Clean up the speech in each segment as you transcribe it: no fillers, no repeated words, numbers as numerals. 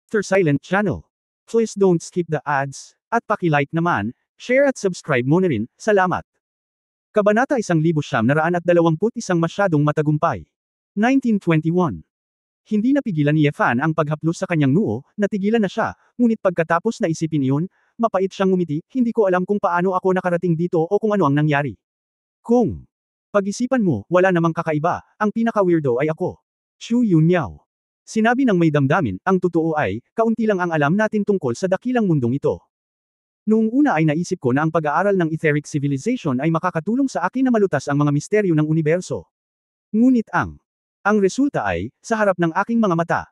After Silent Channel. Please don't skip the ads, at paki-like naman, share at subscribe mo na rin, salamat. Kabanata 1921 Masyadong Matagumpay. 1921. Hindi napigilan ni Yefan ang paghaplos sa kanyang noo, natigilan na siya, ngunit pagkatapos na isipin iyon, mapait siyang ngumiti, hindi ko alam kung paano ako nakarating dito o kung ano ang nangyari. Kung pag-isipan mo, wala namang kakaiba, ang pinaka-weirdo ay ako. Chu Yunmiao. Sinabi ng may damdamin, ang totoo ay, kaunti lang ang alam natin tungkol sa dakilang mundong ito. Noong una ay naisip ko na ang pag-aaral ng etheric civilization ay makakatulong sa akin na malutas ang mga misteryo ng universo. Ngunit ang resulta ay, sa harap ng aking mga mata.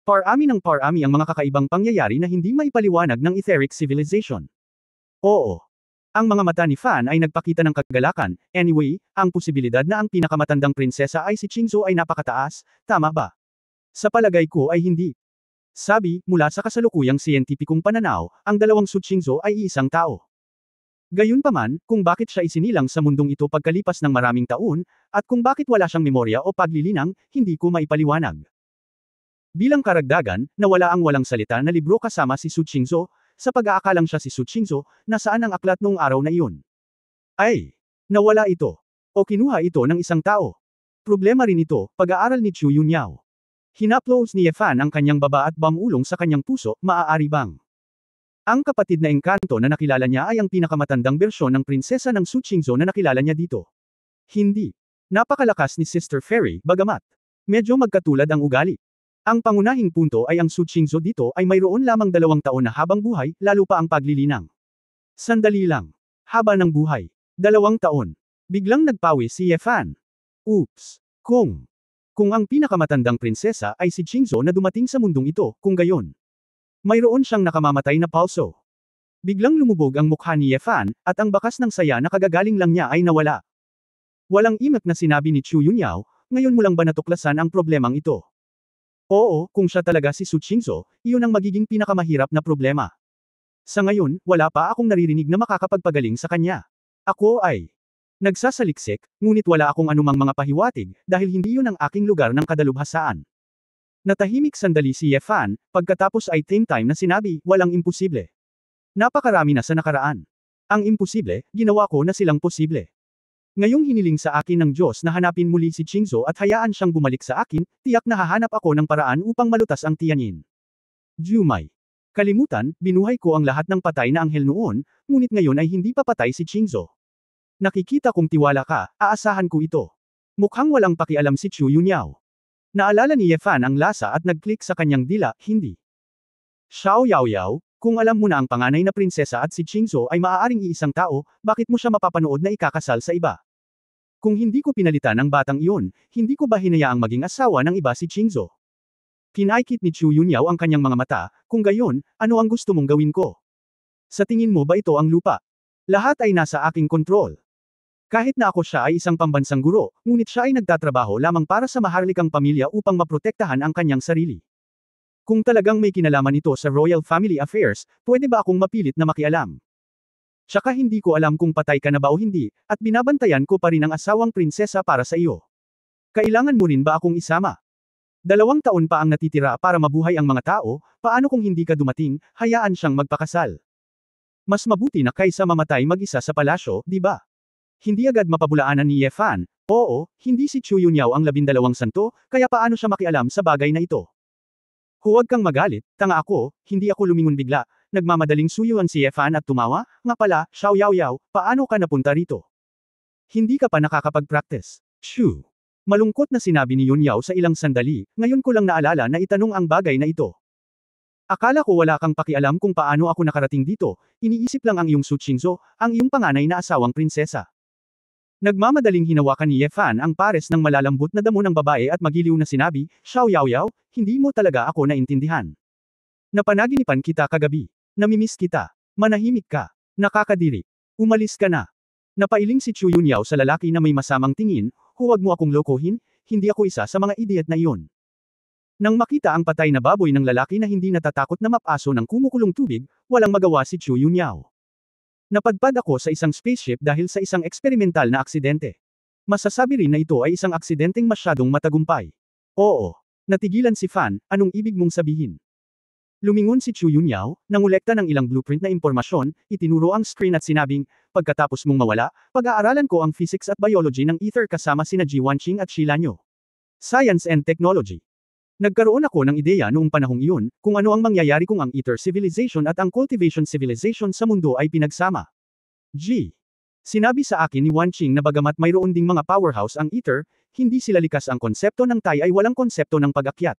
Parami ng parami ang mga kakaibang pangyayari na hindi maipaliwanag ng etheric civilization. Oo. Ang mga mata ni Fan ay nagpakita ng kagalakan, anyway, ang posibilidad na ang pinakamatandang prinsesa ay si Qingzhou ay napakataas, tama ba? Sa palagay ko ay hindi. Sabi, mula sa kasalukuyang siyentipikong pananaw, ang dalawang Su Qingzhou ay iisang tao. Gayunpaman, kung bakit siya isinilang sa mundong ito pagkalipas ng maraming taon, at kung bakit wala siyang memorya o paglilinang, hindi ko maipaliwanag. Bilang karagdagan, nawala ang walang salita na libro kasama si Su Qingzhou, sa pag-aakalang siya si Su Qingzhou, nasaan ang aklat noong araw na iyon? Ay, nawala ito. O kinuha ito ng isang tao. Problema rin ito, pag-aaral ni Chu Yunmiao. Hinaplos ni Yefan ang kanyang baba at bamulong sa kanyang puso, maaari bang? Ang kapatid na engkanto na nakilala niya ay ang pinakamatandang bersyon ng prinsesa ng Su Qingzhou na nakilala niya dito. Hindi. Napakalakas ni Sister Fairy, bagamat medyo magkatulad ang ugali. Ang pangunahing punto ay ang Su Qingzhou dito ay mayroon lamang 2 taon na habang buhay, lalo pa ang paglilinang. Sandali lang. Haba ng buhay. 2 taon. Biglang nagpawi si Yefan. Oops. Kung ang pinakamatandang prinsesa ay si Qingzhou na dumating sa mundong ito, kung gayon. Mayroon siyang nakamamatay na pulso. Biglang lumubog ang mukha ni Yefan, at ang bakas ng saya na kagagaling lang niya ay nawala. Walang imak na sinabi ni Chu Yunmiao, ngayon mo lang ba natuklasan ang problemang ito? Oo, kung siya talaga si Su Qingzhou, iyon ang magiging pinakamahirap na problema. Sa ngayon, wala pa akong naririnig na makakapagpagaling sa kanya. Ako ay nagsasaliksik, ngunit wala akong anumang mga pahiwatig, dahil hindi yun ang aking lugar ng kadalubhasaan. Natahimik sandali si Yefan, pagkatapos ay time na sinabi, walang imposible. Napakarami na sa nakaraan. Ang imposible, ginawa ko na silang posible. Ngayong hiniling sa akin ng Diyos na hanapin muli si Qingzhou at hayaan siyang bumalik sa akin, tiyak na hahanap ako ng paraan upang malutas ang Tianyin. Jumay. Kalimutan, binuhay ko ang lahat ng patay na anghel noon, ngunit ngayon ay hindi pa patay si Qingzhou. Nakikita kong tiwala ka, aasahan ko ito. Mukhang walang pakialam si Chu Yunmiao. Naalala ni Yefan ang lasa at nag-click sa kanyang dila, hindi. Xiao Yaoyao, kung alam mo na ang panganay na prinsesa at si Qingzhou ay maaaring iisang tao, bakit mo siya mapapanood na ikakasal sa iba? Kung hindi ko pinalitan ang batang iyon, hindi ko ba hinayaang maging asawa ng iba si Qingzhou? Kinaikit ni Chu Yunmiao ang kanyang mga mata, kung gayon, ano ang gusto mong gawin ko? Sa tingin mo ba ito ang lupa? Lahat ay nasa aking kontrol. Kahit na ako siya ay isang pambansang guro, ngunit siya ay nagtatrabaho lamang para sa maharlikang pamilya upang maprotektahan ang kanyang sarili. Kung talagang may kinalaman ito sa Royal Family Affairs, pwede ba akong mapilit na makialam? Tsaka hindi ko alam kung patay ka na ba o hindi, at binabantayan ko pa rin ang asawang prinsesa para sa iyo. Kailangan mo rin ba akong isama? 2 taon pa ang natitira para mabuhay ang mga tao, paano kung hindi ka dumating, hayaan siyang magpakasal? Mas mabuti na kaysa mamatay mag-isa sa palasyo, di ba? Hindi agad mapabulaanan ni Yefan, oo, hindi si Chu Yunmiao ang 12 santo, kaya paano siya makialam sa bagay na ito? Huwag kang magalit, tanga ako, hindi ako lumingon bigla, nagmamadaling suyuan si Yefan at tumawa, nga pala, Xiao Yaoyao, paano ka napunta rito? Hindi ka pa nakakapag-practice. Shoo. Malungkot na sinabi ni Yunmiao sa ilang sandali, ngayon ko lang naalala na itanong ang bagay na ito. Akala ko wala kang pakialam kung paano ako nakarating dito, iniisip lang ang iyong Su Qingzhou, ang iyong panganay na asawang prinsesa. Nagmamadaling hinawakan ni Yefan ang pares ng malalambot na damo ng babae at magiliw na sinabi, Xiao Yaoyao, hindi mo talaga ako naintindihan. Napanaginipan kita kagabi. Namimiss kita. Manahimik ka. Nakakadiri. Umalis ka na. Napailing si Chu Yunmiao sa lalaki na may masamang tingin, huwag mo akong lokohin, hindi ako isa sa mga idiot na iyon. Nang makita ang patay na baboy ng lalaki na hindi natatakot na mapaso ng kumukulong tubig, walang magawa si Chu Yunmiao. Napadpad ako sa isang spaceship dahil sa isang eksperimental na aksidente. Masasabi rin na ito ay isang aksidenteng masyadong matagumpay. Oo. Natigilan si Fan, anong ibig mong sabihin? Lumingon si Chu Yunyao, nangolekta ng ilang blueprint na impormasyon, itinuro ang screen at sinabing, pagkatapos mong mawala, pag-aaralan ko ang physics at biology ng ether kasama sina Ji Wanqing at Shi Lanyo. Science and Technology. Nagkaroon ako ng ideya noong panahong iyon, kung ano ang mangyayari kung ang ether civilization at ang cultivation civilization sa mundo ay pinagsama. G. Sinabi sa akin ni Wanqing na bagamat mayroon ding mga powerhouse ang ether, hindi sila likas ang konsepto ng Tai ay walang konsepto ng pag-akyat.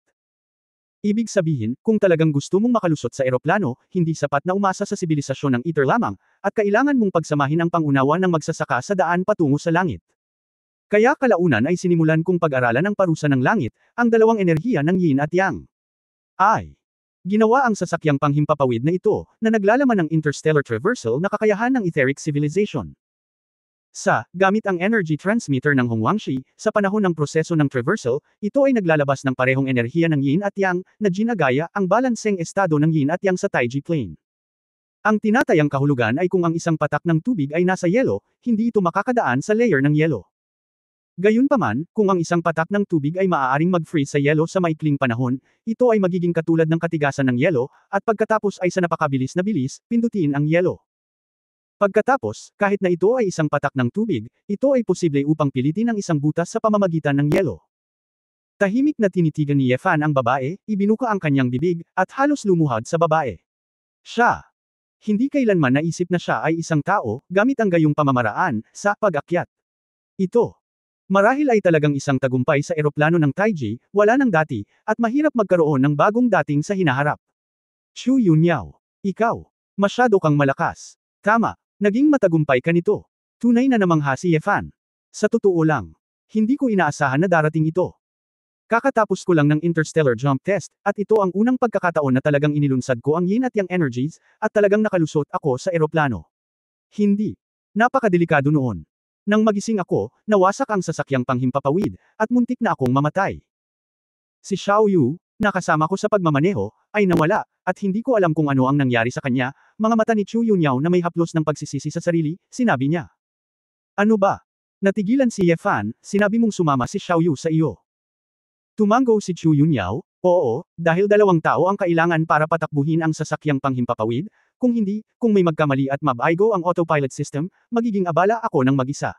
Ibig sabihin, kung talagang gusto mong makalusot sa eroplano, hindi sapat na umasa sa sibilisasyon ng ether lamang, at kailangan mong pagsamahin ang pangunawa ng magsasaka sa daan patungo sa langit. Kaya kalaunan ay sinimulan kong pag-aralan ang parusa ng langit, ang dalawang enerhiya ng yin at yang. Ay. Ginawa ang sasakyang panghimpapawid na ito, na naglalaman ng interstellar traversal na kakayahan ng etheric civilization. Gamit ang energy transmitter ng Hongwangshi, sa panahon ng proseso ng traversal, ito ay naglalabas ng parehong enerhiya ng yin at yang, na ginagaya ang balanseng estado ng yin at yang sa Taiji plane. Ang tinatayang kahulugan ay kung ang isang patak ng tubig ay nasa yelo, hindi ito makakadaan sa layer ng yelo. Gayunpaman, kung ang isang patak ng tubig ay maaaring mag-freeze sa yelo sa maikling panahon, ito ay magiging katulad ng katigasan ng yelo, at pagkatapos ay sa napakabilis na bilis, pindutin ang yelo. Pagkatapos, kahit na ito ay isang patak ng tubig, ito ay posible upang pilitin ang isang butas sa pamamagitan ng yelo. Tahimik na tinitigan ni Yefan ang babae, ibinuka ang kanyang bibig, at halos lumuhad sa babae. Siya. Hindi kailanman naisip na siya ay isang tao, gamit ang gayong pamamaraan, sa pag-akyat. Ito. Marahil ay talagang isang tagumpay sa eroplano ng Taiji, wala nang dati, at mahirap magkaroon ng bagong dating sa hinaharap. Chu Yunyao. Ikaw. Masyado kang malakas. Tama. Naging matagumpay ka nito. Tunay na namangha si Yefan. Sa totoo lang, hindi ko inaasahan na darating ito. Kakatapos ko lang ng interstellar jump test, at ito ang unang pagkakataon na talagang inilunsad ko ang yin at yang energies, at talagang nakalusot ako sa eroplano. Hindi. Napakadelikado noon. Nang magising ako, nawasak ang sasakyang panghimpapawid, at muntik na akong mamatay. Si Xiao Yu, nakasama ko sa pagmamaneho, ay nawala, at hindi ko alam kung ano ang nangyari sa kanya. Mga mata ni Chu Yunyao na may haplos ng pagsisisi sa sarili, sinabi niya. Ano ba? Natigilan si Yefan, sinabi mong sumama si Xiao Yu sa iyo. Tumango si Chu Yunyao, oo, dahil dalawang tao ang kailangan para patakbuhin ang sasakyang panghimpapawid, kung hindi, kung may magkamali at mabaigo ang autopilot system, magiging abala ako ng mag-isa.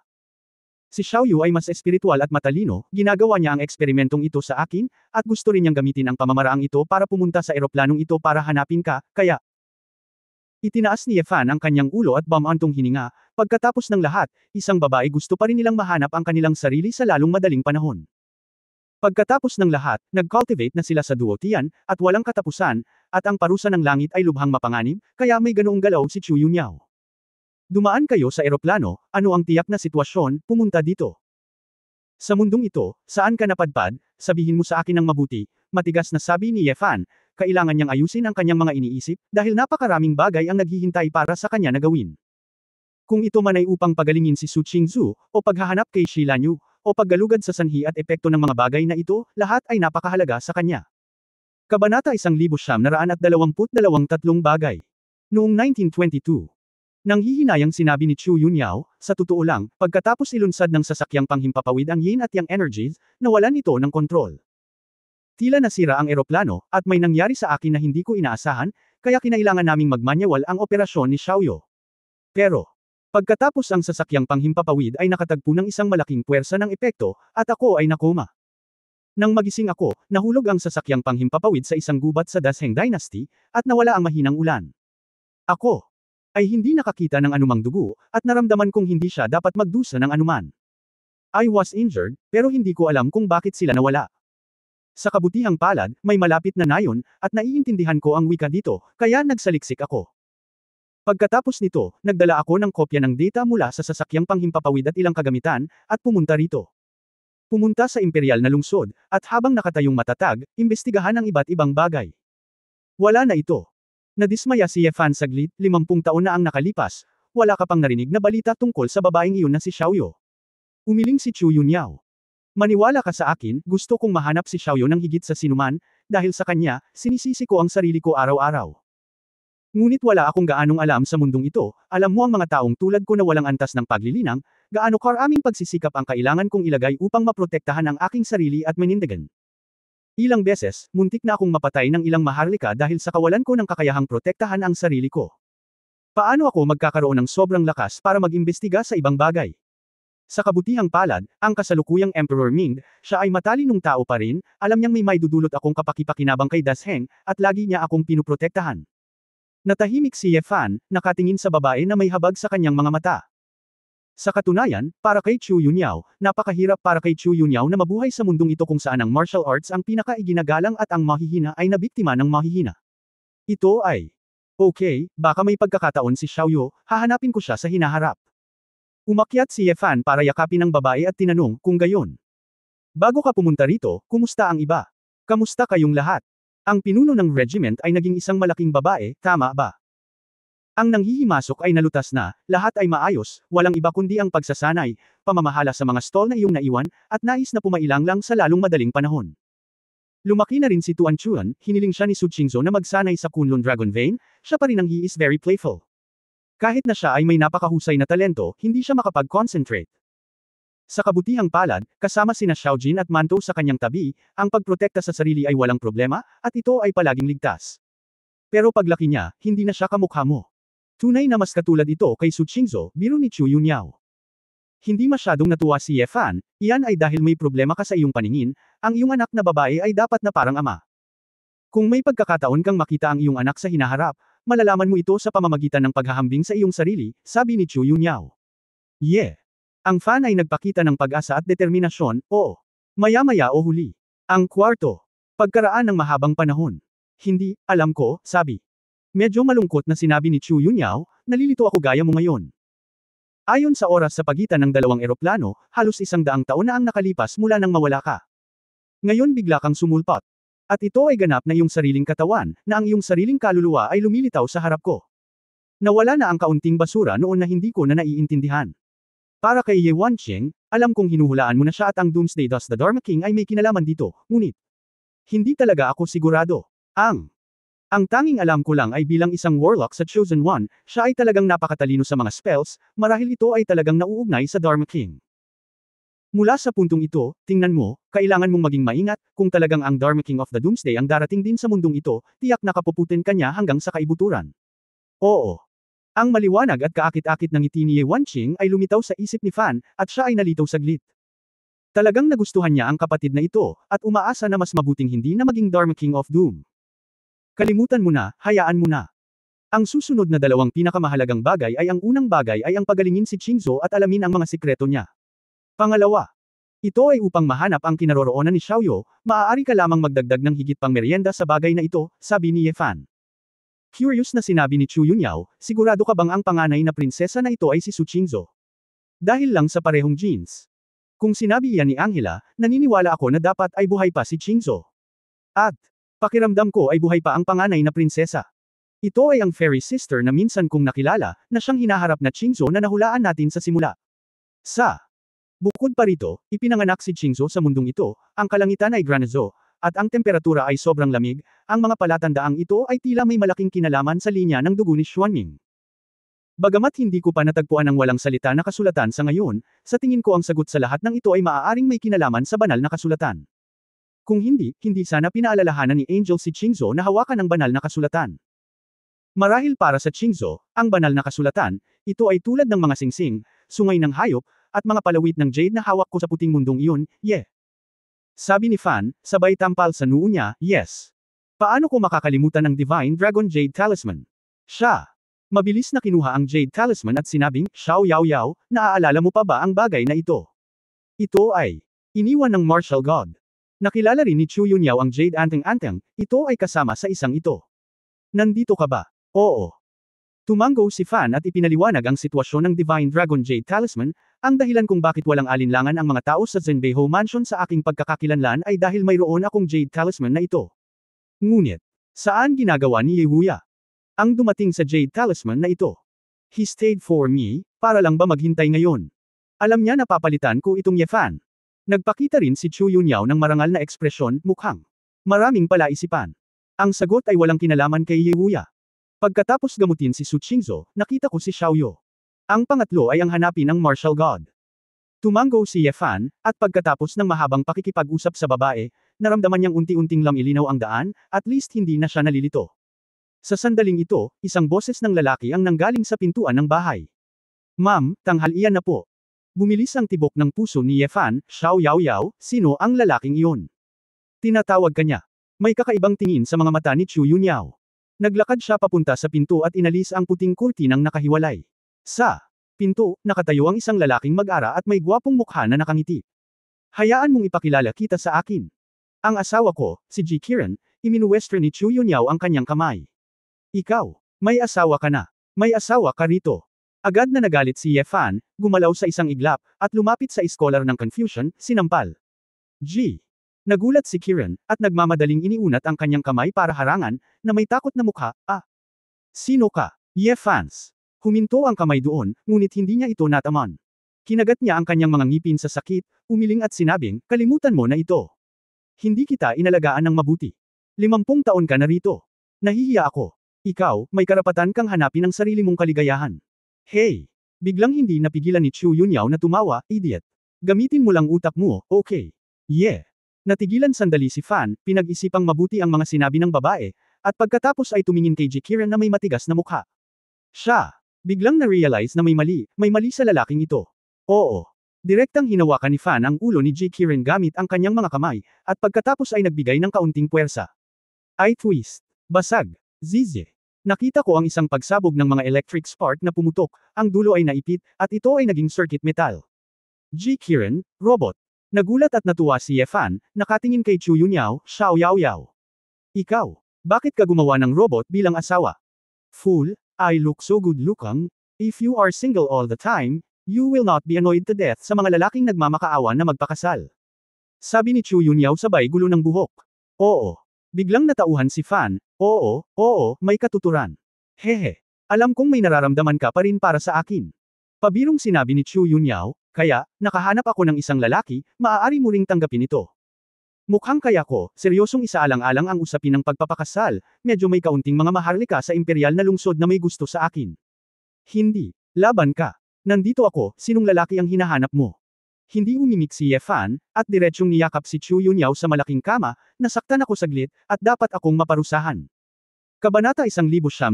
Si Xiao Yu ay mas espiritual at matalino, ginagawa niya ang eksperimentong ito sa akin, at gusto rin niyang gamitin ang pamamaraang ito para pumunta sa eroplanong ito para hanapin ka, kaya. Itinaas ni Yefan ang kanyang ulo at bumantong hininga, pagkatapos ng lahat, isang babae gusto pa rin nilang mahanap ang kanilang sarili sa lalong madaling panahon. Pagkatapos ng lahat, nag-cultivate na sila sa duotian, at walang katapusan, at ang parusa ng langit ay lubhang mapanganib, kaya may ganoong galaw si Chu Yunyao. Dumaan kayo sa eroplano, ano ang tiyak na sitwasyon, pumunta dito. Sa mundong ito, saan ka napadpad, sabihin mo sa akin ng mabuti, matigas na sabi ni Yefan, kailangan niyang ayusin ang kanyang mga iniisip, dahil napakaraming bagay ang naghihintay para sa kanya na gawin. Kung ito man ay upang pagalingin si Su Qingzu, o paghahanap kay Shi Lanyu, o paggalugad sa sanhi at epekto ng mga bagay na ito, lahat ay napakahalaga sa kanya. Kabanata 1922 bagay. Noong 1922. Nang hihinayang sinabi ni Chu Yunyao, sa totoo lang, pagkatapos ilunsad ng sasakyang panghimpapawid ang yin at yang energies, nawalan ito ng kontrol. Tila nasira ang eroplano, at may nangyari sa akin na hindi ko inaasahan, kaya kinailangan naming magmanyawal ang operasyon ni Xiaoyu. Pero, pagkatapos ang sasakyang panghimpapawid ay nakatagpo ng isang malaking puwersa ng epekto, at ako ay nakoma. Nang magising ako, nahulog ang sasakyang panghimpapawid sa isang gubat sa Dasheng Dynasty, at nawala ang mahinang ulan. Ako ay hindi nakakita ng anumang dugo, at naramdaman kong hindi siya dapat magdusa ng anuman. I was injured, pero hindi ko alam kung bakit sila nawala. Sa kabutihang palad, may malapit na nayon, at naiintindihan ko ang wika dito, kaya nagsaliksik ako. Pagkatapos nito, nagdala ako ng kopya ng data mula sa sasakyang panghimpapawid at ilang kagamitan, at pumunta rito. Pumunta sa imperial na lungsod, at habang nakatayong matatag, imbestigahan ang iba't ibang bagay. Wala na ito. Nadismaya si Yefan saglit, 50 taon na ang nakalipas, wala ka pang narinig na balita tungkol sa babaeng iyon na si Xiaoyu. Umiling si Chu Yunyao. Maniwala ka sa akin, gusto kong mahanap si Xiaoyu ng higit sa sinuman, dahil sa kanya, sinisisi ko ang sarili ko araw-araw. Ngunit wala akong gaanong alam sa mundong ito, alam mo ang mga taong tulad ko na walang antas ng paglilinang, gaano karaming pagsisikap ang kailangan kong ilagay upang maprotektahan ang aking sarili at manindigan. Ilang beses, muntik na akong mapatay ng ilang maharlika dahil sa kawalan ko ng kakayahang protektahan ang sarili ko. Paano ako magkakaroon ng sobrang lakas para mag-imbestiga sa ibang bagay? Sa kabutihang palad, ang kasalukuyang Emperor Ming, siya ay matalinong tao pa rin, alam niyang may maidudulot akong kapakipakinabang kay Dasheng, at lagi niya akong pinuprotektahan. Natahimik si Ye Fan, nakatingin sa babae na may habag sa kanyang mga mata. Sa katunayan, para kay Chu Yunyao, napakahirap para kay Chu Yunyao na mabuhay sa mundong ito kung saan ang martial arts ang pinaka-iginagalang at ang mahihina ay nabiktima ng mahihina. Ito ay, okay, baka may pagkakataon si Xiaoyu, hahanapin ko siya sa hinaharap. Umakyat si Ye Fan para yakapin ang babae at tinanong, kung gayon. Bago ka pumunta rito, kumusta ang iba? Kamusta kayong lahat? Ang pinuno ng regiment ay naging isang malaking babae, tama ba? Ang nanghihimasok ay nalutas na, lahat ay maayos, walang iba kundi ang pagsasanay, pamamahala sa mga stall na iyong naiwan, at nais na pumailang lang sa lalong madaling panahon. Lumaki na rin si Tuan Chuan, hiniling siya ni Su Qingzhou na magsanay sa Kunlun Dragon Vein, siya pa rin ang he is very playful. Kahit na siya ay may napakahusay na talento, hindi siya makapag-concentrate. Sa kabutihang palad, kasama sina Xiaojin at Mantou sa kanyang tabi, ang pagprotekta sa sarili ay walang problema, at ito ay palaging ligtas. Pero paglaki niya, hindi na siya kamukha mo. Tunay na mas katulad ito kay Su Qingzhou, biro ni Chu Yunyao. Hindi masyadong natuwa si Ye Fan, iyan ay dahil may problema ka sa iyong paningin, ang iyong anak na babae ay dapat na parang ama. Kung may pagkakataon kang makita ang iyong anak sa hinaharap, malalaman mo ito sa pamamagitan ng paghahambing sa iyong sarili, sabi ni Chu Yunyao. Ye. Ang fan ay nagpakita ng pag-asa at determinasyon, oo. Maya-maya o huli. Ang kwarto. Pagkaraan ng mahabang panahon. Hindi, alam ko, sabi. Medyo malungkot na sinabi ni Chu Yunyao, nalilito ako gaya mo ngayon. Ayon sa oras sa pagitan ng dalawang eroplano, halos 100 taon na ang nakalipas mula nang mawala ka. Ngayon bigla kang sumulpot. At ito ay ganap na iyong sariling katawan, na ang iyong sariling kaluluwa ay lumilitaw sa harap ko. Nawala na ang kaunting basura noon na hindi ko na naiintindihan. Para kay Ye Wanqing, alam kong hinuhulaan mo na siya at ang Doomsday Dust the Dharma King ay may kinalaman dito, ngunit hindi talaga ako sigurado. Ang tanging alam ko lang ay bilang isang warlock sa Chosen One, siya ay talagang napakatalino sa mga spells, marahil ito ay talagang nauugnay sa Dharma King. Mula sa puntong ito, tingnan mo, kailangan mong maging maingat, kung talagang ang Dharma King of the Doomsday ang darating din sa mundong ito, tiyak na kapuputin ka niya hanggang sa kaibuturan. Oo. Ang maliwanag at kaakit-akit ng ngiti ni Ye Wanqing ay lumitaw sa isip ni Fan, at siya ay nalitaw saglit. Talagang nagustuhan niya ang kapatid na ito, at umaasa na mas mabuting hindi na maging Dharma King of Doom. Kalimutan mo na, hayaan mo na. Ang susunod na dalawang pinakamahalagang bagay ay ang unang bagay ay ang pagalingin si Qingzhou at alamin ang mga sikreto niya. Pangalawa. Ito ay upang mahanap ang kinaroroonan ni Xiaoyu, maaari ka lamang magdagdag ng higit pang merienda sa bagay na ito, sabi ni Ye Fan. Curious na sinabi ni Chu Yunyao, sigurado ka bang ang panganay na prinsesa na ito ay si Su Qingzhou? Dahil lang sa parehong genes. Kung sinabi iyan ni Angela, naniniwala ako na dapat ay buhay pa si Qingzhou. At pakiramdam ko ay buhay pa ang panganay na prinsesa. Ito ay ang fairy sister na minsan kong nakilala, na siyang hinaharap na Qingzhou na nahulaan natin sa simula. Bukod pa rito, ipinanganak si Qingzhou sa mundong ito, ang kalangitan ay granizo, at ang temperatura ay sobrang lamig, ang mga palatandaang ito ay tila may malaking kinalaman sa linya ng dugo ni Xuanming. Bagamat hindi ko pa natagpuan ang walang salita na kasulatan sa ngayon, sa tingin ko ang sagot sa lahat ng ito ay maaaring may kinalaman sa banal na kasulatan. Kung hindi sana pinaalalahanan ni Angel si Qingzhou na hawakan ang banal na kasulatan. Marahil para sa Qingzhou, ang banal na kasulatan, ito ay tulad ng mga singsing, sungay ng hayop, at mga palawit ng jade na hawak ko sa puting mundong iyon, Ye. Sabi ni Fan, sabay tampal sa noo niya, yes. Paano ko makakalimutan ang Divine Dragon Jade Talisman? Siya. Mabilis na kinuha ang Jade Talisman at sinabing, Xiao Yao Yao, naaalala mo pa ba ang bagay na ito? Ito ay iniwan ng martial god. Nakilala rin ni Chu Yunyao ang Jade Anteng-Anteng, ito ay kasama sa isang ito. Nandito ka ba? Oo. Tumango si Fan at ipinaliwanag ang sitwasyon ng Divine Dragon Jade Talisman, ang dahilan kung bakit walang alinlangan ang mga tao sa Zenbeiho Mansion sa aking pagkakakilanlan ay dahil mayroon akong Jade Talisman na ito. Ngunit, saan ginagawa ni Ye Wuya? Ang dumating sa Jade Talisman na ito. He stayed for me, para lang ba maghintay ngayon? Alam niya na papalitan ko itong Ye Fan. Nagpakita rin si Chu Yunyao ng marangal na ekspresyon, mukhang maraming palaisipan. Ang sagot ay walang kinalaman kay Ye Wuya. Pagkatapos gamutin si Su Qingzhou, nakita ko si Xiaoyu. Ang pangatlo ay ang hanapin ang martial god. Tumango si Yefan, at pagkatapos ng mahabang pakikipag-usap sa babae, naramdaman niyang unti-unting lamilinaw ang daan, at least hindi na siya nalilito. Sa sandaling ito, isang boses ng lalaki ang nanggaling sa pintuan ng bahay. Ma'am, tanghalian na po. Bumilis ang tibok ng puso ni Yefan, Xiao Yao Yao, sino ang lalaking iyon? Tinatawag ka niya. May kakaibang tingin sa mga mata ni Chu Yunyao. Naglakad siya papunta sa pinto at inalis ang puting kurtinang nakahiwalay. Sa pinto, nakatayo ang isang lalaking mag-ara at may gwapong mukha na nakangiti. Hayaan mong ipakilala kita sa akin. Ang asawa ko, si Ji Qiren, iminuwestro ni Chu Yunyao ang kanyang kamay. Ikaw, may asawa ka na. May asawa ka rito. Agad na nagalit si Yefan, gumalaw sa isang iglap, at lumapit sa iskolar ng Confucian, sinampal. Ji. Nagulat si Qiren, at nagmamadaling iniunat ang kanyang kamay para harangan, na may takot na mukha, Sino ka? Yefans. Huminto ang kamay doon, ngunit hindi niya ito nataman. Kinagat niya ang kanyang mga ngipin sa sakit, umiling at sinabing, kalimutan mo na ito. Hindi kita inalagaan ng mabuti. 50 taon ka na rito. Nahihiya ako. Ikaw, may karapatan kang hanapin ang sarili mong kaligayahan. Hey! Biglang hindi napigilan ni Chu Yunyao na tumawa, idiot. Gamitin mo lang utak mo, okay? Yeah. Natigilan sandali si Fan, pinag-isipang mabuti ang mga sinabi ng babae, at pagkatapos ay tumingin kay Ji Qiren na may matigas na mukha. Siya! Biglang na-realize na may mali sa lalaking ito. Oo. Direktang hinawakan ni Fan ang ulo ni Ji Qiren gamit ang kanyang mga kamay, at pagkatapos ay nagbigay ng kaunting puwersa. Ay twist. Basag. Zizi. Nakita ko ang isang pagsabog ng mga electric spark na pumutok, ang dulo ay naipit, at ito ay naging circuit metal. Ji Qiren, robot. Nagulat at natuwa si Yefan, nakatingin kay Chu Yunyao, Xiao Yao Yao. Ikaw, bakit ka gumawa ng robot bilang asawa? Fool, I look so good looking. If you are single all the time, you will not be annoyed to death sa mga lalaking nagmamakaawa na magpakasal. Sabi ni Chu Yunyao sabay gulo ng buhok. Oo. Biglang natauhan si Fan, oo, may katuturan. Hehe. Alam kong may nararamdaman ka pa rin para sa akin. Pabirong sinabi ni Chu Yunyao, kaya, nakahanap ako ng isang lalaki, maaari mo ring tanggapin ito. Mukhang kaya ko, seryosong isaalang-alang ang usapin ng pagpapakasal, medyo may kaunting mga maharlika sa imperial na lungsod na may gusto sa akin. Hindi. Laban ka. Nandito ako, sinong lalaki ang hinahanap mo? Hindi umimik si Yefan, at diretsyong niyakap si Chu Yunyao sa malaking kama, nasaktan ako saglit, at dapat akong maparusahan. Kabanata 1923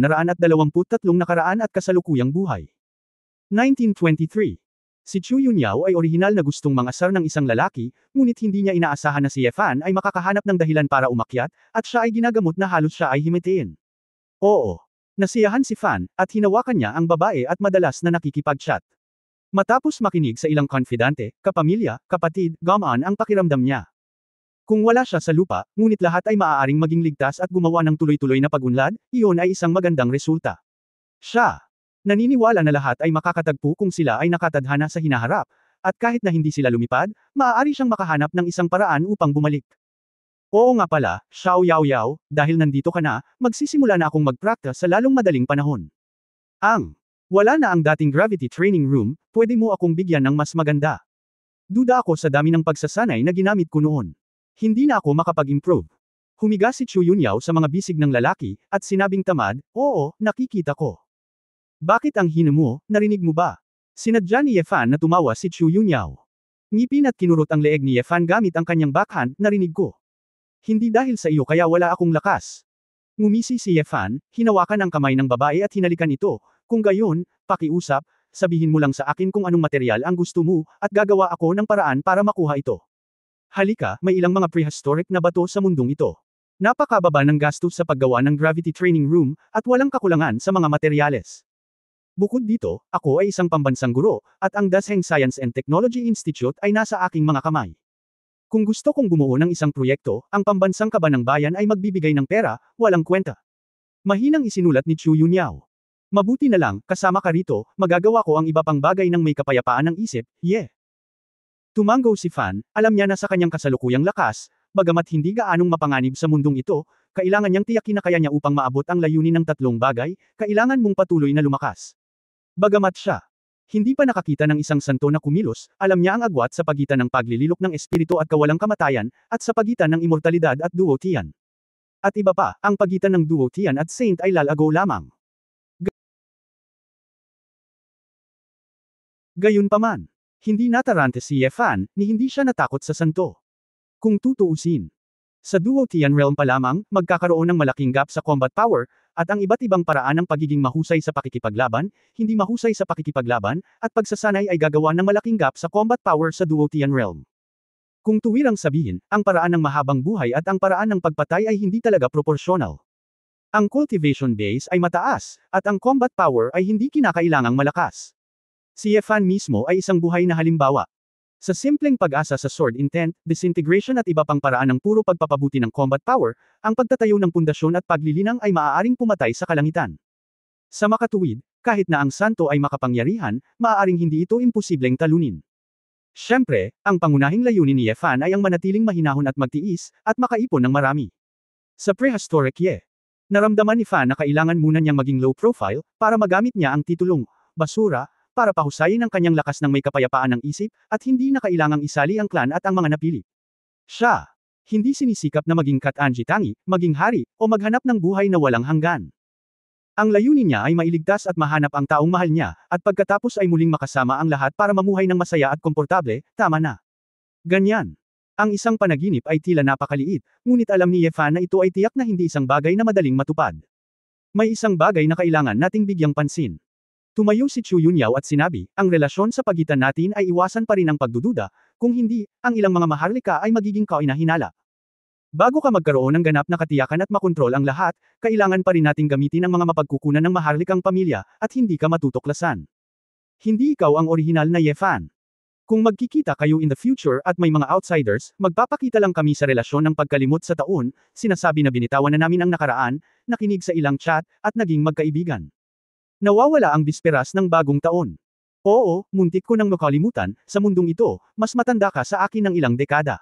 nakaraan at kasalukuyang buhay. 1923. Si Chu Yunyao ay orihinal na gustong mangasar ng isang lalaki, ngunit hindi niya inaasahan na si Yefan ay makakahanap ng dahilan para umakyat, at siya ay ginagamot na halos siya ay himitiin. Oo. Nasiyahan si Fan, at hinawakan niya ang babae at madalas na nakikipag-chat. Matapos makinig sa ilang konfidante, kapamilya, kapatid, gamaan ang pakiramdam niya. Kung wala siya sa lupa, ngunit lahat ay maaaring maging ligtas at gumawa ng tuloy-tuloy na pag-unlad, iyon ay isang magandang resulta. Siya. Naniniwala na lahat ay makakatagpo kung sila ay nakatadhana sa hinaharap, at kahit na hindi sila lumipad, maaari siyang makahanap ng isang paraan upang bumalik. Oo nga pala, Xiao Yao Yao, dahil nandito ka na, magsisimula na akong mag-practice sa lalong madaling panahon. Wala na ang dating gravity training room, pwede mo akong bigyan ng mas maganda. Duda ako sa dami ng pagsasanay na ginamit ko noon. Hindi na ako makapag-improve. Humiga si Chu Yunyao sa mga bisig ng lalaki, at sinabing tamad, oo, nakikita ko. Bakit ang hina mo, narinig mo ba? Sinadya ni Yefan na tumawa si Chu Yunyao. Ngipin at kinurot ang leeg ni Yefan gamit ang kanyang backhand, narinig ko. Hindi dahil sa iyo kaya wala akong lakas. Ngumisi si Yefan, hinawakan ang kamay ng babae at hinalikan ito, kung gayon, pakiusap, sabihin mo lang sa akin kung anong material ang gusto mo, at gagawa ako ng paraan para makuha ito. Halika, may ilang mga prehistoric na bato sa mundong ito. Napakababa ng gastos sa paggawa ng gravity training room, at walang kakulangan sa mga materyales. Bukod dito, ako ay isang pambansang guro, at ang Dasheng Science and Technology Institute ay nasa aking mga kamay. Kung gusto kong bumuo ng isang proyekto, ang pambansang kaba ng bayan ay magbibigay ng pera, walang kwenta. Mahinang isinulat ni Chu Yunyao. Mabuti na lang, kasama ka rito, magagawa ko ang iba pang bagay ng may kapayapaan ng isip, yeah. Tumango si Fan, alam niya na sa kanyang kasalukuyang lakas, bagamat hindi gaanong mapanganib sa mundong ito, kailangan niyang tiyakin na kaya niya upang maabot ang layunin ng tatlong bagay, kailangan mong patuloy na lumakas. Bagamat siya hindi pa nakakita ng isang santo na kumilos, alam niya ang agwat sa pagitan ng paglililok ng espiritu at kawalang kamatayan, at sa pagitan ng immortalidad at duotian. At iba pa, ang pagitan ng duotian at saint ay lalago lamang. Gayunpaman, Hindi natarante si Ye Fan, ni hindi siya natakot sa santo. Kung tutuusin. Sa Duo Tian Realm pa lamang, magkakaroon ng malaking gap sa combat power, at ang iba't ibang paraan ng pagiging mahusay sa pakikipaglaban, hindi mahusay sa pakikipaglaban, at pagsasanay ay gagawa ng malaking gap sa combat power sa Duo Tian Realm. Kung tuwirang sabihin, ang paraan ng mahabang buhay at ang paraan ng pagpatay ay hindi talaga proporsyonal. Ang cultivation base ay mataas, at ang combat power ay hindi kinakailangang malakas. Si Ye Fan mismo ay isang buhay na halimbawa. Sa simpleng pag-asa sa sword intent, disintegration at iba pang paraan ng puro pagpapabuti ng combat power, ang pagtatayo ng pundasyon at paglilinang ay maaaring pumatay sa kalangitan. Sa makatuwid, kahit na ang santo ay makapangyarihan, maaaring hindi ito imposibleng talunin. Siyempre, ang pangunahing layunin ni Ye Fan ay ang manatiling mahinahon at magtiis, at makaipon ng marami. Sa prehistoric Ye, naramdaman ni Fan na kailangan muna niyang maging low profile, para magamit niya ang titulong basura, para pahusayin ang kanyang lakas ng may kapayapaan ng isip, at hindi na kailangang isali ang clan at ang mga napili. Siya, hindi sinisikap na maging Katanji Tangi, maging hari, o maghanap ng buhay na walang hanggan. Ang layunin niya ay mailigtas at mahanap ang taong mahal niya, at pagkatapos ay muling makasama ang lahat para mamuhay ng masaya at komportable, tama na. Ganyan. Ang isang panaginip ay tila napakaliit, ngunit alam ni Ye Fan na ito ay tiyak na hindi isang bagay na madaling matupad. May isang bagay na kailangan nating bigyang pansin. Tumayo si Chu Yunyao at sinabi, ang relasyon sa pagitan natin ay iwasan pa rin ang pagdududa, kung hindi, ang ilang mga maharlika ay magiging kainahinala. Bago ka magkaroon ng ganap na katiyakan at makontrol ang lahat, kailangan pa rin nating gamitin ang mga mapagkukunan ng maharlikang pamilya, at hindi ka matutuklasan. Hindi ikaw ang orihinal na Ye Fan. Kung magkikita kayo in the future at may mga outsiders, magpapakita lang kami sa relasyon ng pagkalimot sa taon, sinasabi na binitawan na namin ang nakaraan, nakinig sa ilang chat, at naging magkaibigan. Nawawala ang bisperas ng bagong taon. Oo, muntik ko nang makalimutan, sa mundong ito, mas matanda ka sa akin ng ilang dekada.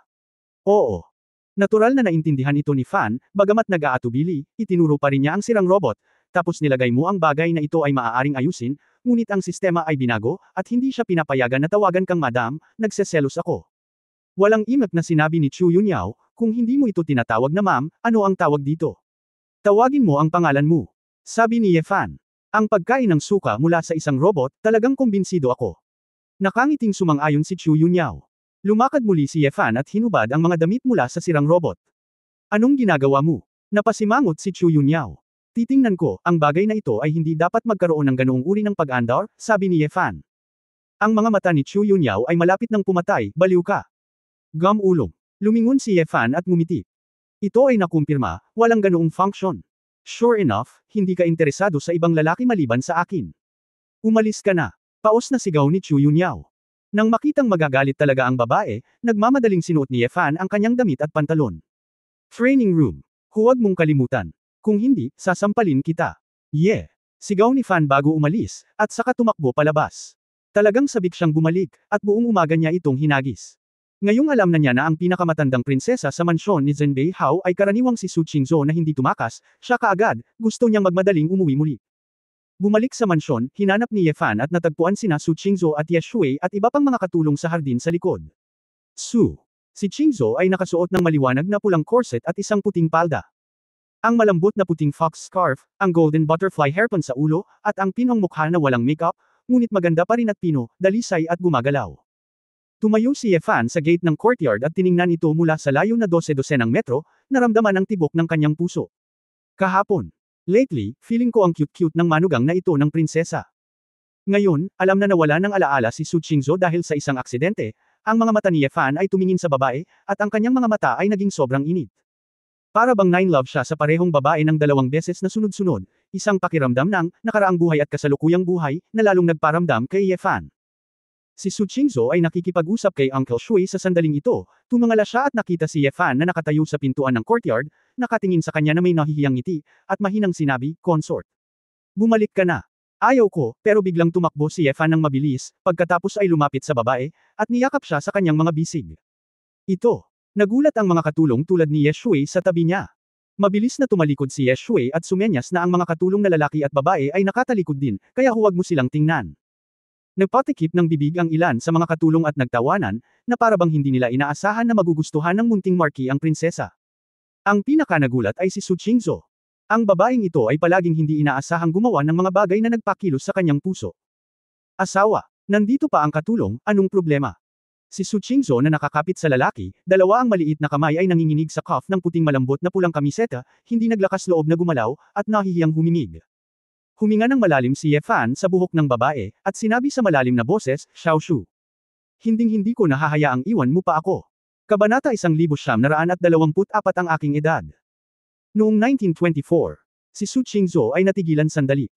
Oo. Natural na naintindihan ito ni Fan, bagamat nag-aatubili, itinuro pa rin niya ang sirang robot, tapos nilagay mo ang bagay na ito ay maaaring ayusin, ngunit ang sistema ay binago, at hindi siya pinapayagan na tawagan kang madam, nagseselos ako. Walang imik na sinabi ni Chu Yunyao, kung hindi mo ito tinatawag na ma'am, ano ang tawag dito? Tawagin mo ang pangalan mo. Sabi ni Ye Fan. Ang pagkain ng suka mula sa isang robot, talagang kumbinsido ako. Nakangiting sumang-ayon si Chu Yunyao. Lumakad muli si Ye Fan at hinubad ang mga damit mula sa sirang robot. Anong ginagawa mo? Napasimangot si Chu Yunyao. Titingnan ko, ang bagay na ito ay hindi dapat magkaroon ng ganoong uri ng pag-andar, sabi ni Ye Fan. Ang mga mata ni Chu Yunyao ay malapit nang pumatay, baliw ka. Gam-ulong. Lumingon si Ye Fan at ngumiti. Ito ay nakumpirma, walang ganoong function. Sure enough, hindi ka interesado sa ibang lalaki maliban sa akin. Umalis ka na. Paos na sigaw ni Chu Yunyao. Nang makitang magagalit talaga ang babae, nagmamadaling sinuot ni Ye Fan ang kanyang damit at pantalon. Training room. Huwag mong kalimutan. Kung hindi, sasampalin kita. Yeah. Sigaw ni Fan bago umalis, at saka tumakbo palabas. Talagang sabik siyang bumalik, at buong umaga niya itong hinagis. Ngayong alam na niya na ang pinakamatandang prinsesa sa mansyon ni Zhenbei Hao ay karaniwang si Su Qingzhou na hindi tumakas, siya kaagad, gusto niyang magmadaling umuwi muli. Bumalik sa mansyon, hinanap ni Ye Fan at natagpuan sina Su Qingzhou at Ye Shui at iba pang mga katulong sa hardin sa likod. Si Qingzhou ay nakasuot ng maliwanag na pulang corset at isang puting palda. Ang malambot na puting fox scarf, ang golden butterfly hairpin sa ulo, at ang pinong mukha na walang makeup, ngunit maganda pa rin at pino, dalisay at gumagalaw. Tumayo si Ye Fan sa gate ng courtyard at tiningnan ito mula sa layo na 12-dosenang metro, naramdaman ang tibok ng kanyang puso. Kahapon. Lately, feeling ko ang cute-cute ng manugang na ito ng prinsesa. Ngayon, alam na nawala ng alaala si Su Qingzhou dahil sa isang aksidente, ang mga mata ni Ye Fan ay tumingin sa babae, at ang kanyang mga mata ay naging sobrang init. Para bang nine-love siya sa parehong babae ng 2 beses na sunod-sunod, isang pakiramdam ng nakaraang buhay at kasalukuyang buhay, na lalong nagparamdam kay Ye Fan. Si Su Qingzhou ay nakikipag-usap kay Uncle Shui sa sandaling ito, tumangala siya at nakita si Ye Fan na nakatayo sa pintuan ng courtyard, nakatingin sa kanya na may nahihiyang ngiti, at mahinang sinabi, "Consort. Bumalik ka na." Ayaw ko, pero biglang tumakbo si Ye Fan ng mabilis, pagkatapos ay lumapit sa babae, at niyakap siya sa kanyang mga bisig. Ito. Nagulat ang mga katulong tulad ni Ye Shui sa tabi niya. Mabilis na tumalikod si Ye Shui at sumenyas na ang mga katulong na lalaki at babae ay nakatalikod din, kaya huwag mo silang tingnan. Nagpatikip ng bibig ang ilan sa mga katulong at nagtawanan, na para bang hindi nila inaasahan na magugustuhan ng munting marquis ang prinsesa. Ang pinakanagulat ay si Su Qingzhou. Ang babaeng ito ay palaging hindi inaasahang gumawa ng mga bagay na nagpakilos sa kanyang puso. Asawa. Nandito pa ang katulong, anong problema? Si Su Qingzhou na nakakapit sa lalaki, dalawa ang maliit na kamay ay nanginginig sa cuff ng puting malambot na pulang kamiseta, hindi naglakas loob na gumalaw, at nahihiyang humimig. Huminga ng malalim si Ye Fan sa buhok ng babae, at sinabi sa malalim na boses, Xiaoshu. Hinding-hindi ko nahahayaang iwan mo pa ako. Kabanata 1924 ang aking edad. Noong 1924, si Su Qingzhou ay natigilan sandali.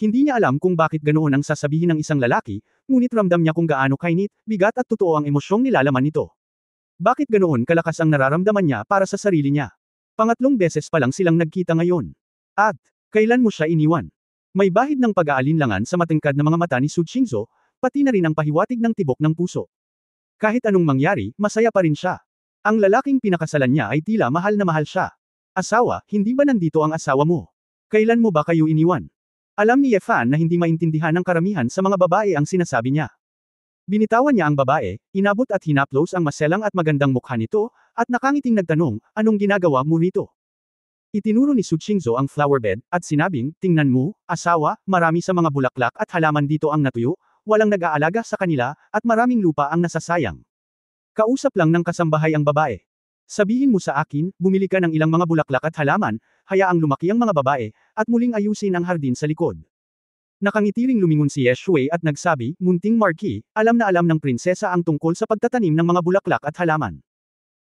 Hindi niya alam kung bakit ganoon ang sasabihin ng isang lalaki, ngunit ramdam niya kung gaano kainit, bigat at totoo ang emosyong nilalaman nito. Bakit ganoon kalakas ang nararamdaman niya para sa sarili niya? Pangatlong beses pa lang silang nagkita ngayon. At, kailan mo siya iniwan? May bahid ng pag-aalinlangan sa matingkad na mga mata ni Su Qingzhou, pati na rin ang pahiwatig ng tibok ng puso. Kahit anong mangyari, masaya pa rin siya. Ang lalaking pinakasalan niya ay tila mahal na mahal siya. Asawa, hindi ba nandito ang asawa mo? Kailan mo ba kayo iniwan? Alam ni Ye Fan na hindi maintindihan ng karamihan sa mga babae ang sinasabi niya. Binitawan niya ang babae, inabot at hinaplos ang maselang at magandang mukha nito, at nakangiting nagtanong, anong ginagawa mo rito? Itinuro ni Su Qingzhou ang flower bed, at sinabing, tingnan mo, asawa, marami sa mga bulaklak at halaman dito ang natuyo, walang nag-aalaga sa kanila, at maraming lupa ang nasasayang. Kausap lang ng kasambahay ang babae. Sabihin mo sa akin, bumili ka ng ilang mga bulaklak at halaman, hayaang lumaki ang mga babae, at muling ayusin ang hardin sa likod. Nakangitiring lumingon si Ye Shui at nagsabi, munting Marquis, alam na alam ng prinsesa ang tungkol sa pagtatanim ng mga bulaklak at halaman.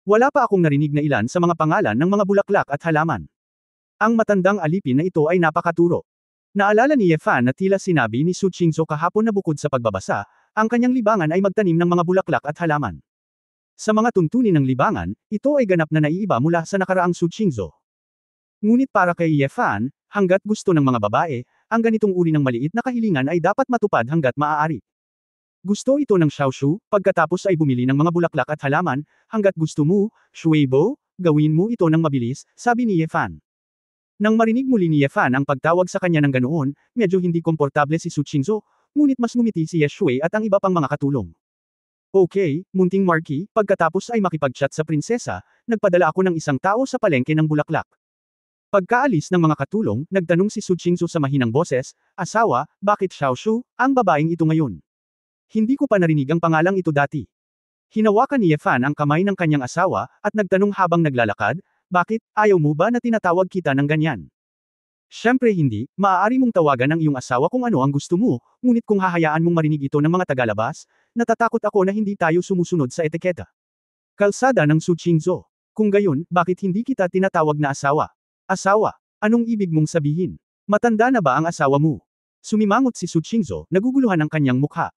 Wala pa akong narinig na ilan sa mga pangalan ng mga bulaklak at halaman. Ang matandang alipin na ito ay napakaturo. Naalala ni Ye Fan na tila sinabi ni Su Qingzhou kahapon na bukod sa pagbabasa, ang kanyang libangan ay magtanim ng mga bulaklak at halaman. Sa mga tuntunin ng libangan, ito ay ganap na naiiba mula sa nakaraang Su Qingzhou. Ngunit para kay Ye Fan, hanggat gusto ng mga babae, ang ganitong uri ng maliit na kahilingan ay dapat matupad hanggat maaari. Gusto ito ng Xiaoshu, pagkatapos ay bumili ng mga bulaklak at halaman, hanggat gusto mo, Shuibo, gawin mo ito ng mabilis, sabi ni Ye Fan. Nang marinig muli ni Ye Fan ang pagtawag sa kanya ng ganoon, medyo hindi komportable si Su Qingzhou, ngunit mas ngumiti si Ye Shui at ang iba pang mga katulong. Okay, munting Marquis, pagkatapos ay makipag-chat sa prinsesa, nagpadala ako ng isang tao sa palengke ng bulaklak. Pagkaalis ng mga katulong, nagtanong si Su Qingzhou sa mahinang boses, asawa, bakit Xiaoshu, ang babaeng ito ngayon? Hindi ko pa narinig ang pangalang ito dati. Hinawakan ni Ye Fan ang kamay ng kanyang asawa, at nagtanong habang naglalakad, bakit, ayaw mo ba na tinatawag kita ng ganyan? Siyempre hindi, maaari mong tawagan ang iyong asawa kung ano ang gusto mo, ngunit kung hahayaan mong marinig ito ng mga tagalabas, natatakot ako na hindi tayo sumusunod sa etiketa. Kalsada ng Su Qingzhou. Kung gayon, bakit hindi kita tinatawag na asawa? Asawa, anong ibig mong sabihin? Matanda na ba ang asawa mo? Sumimangot si Su Qingzhou, naguguluhan ang kanyang mukha.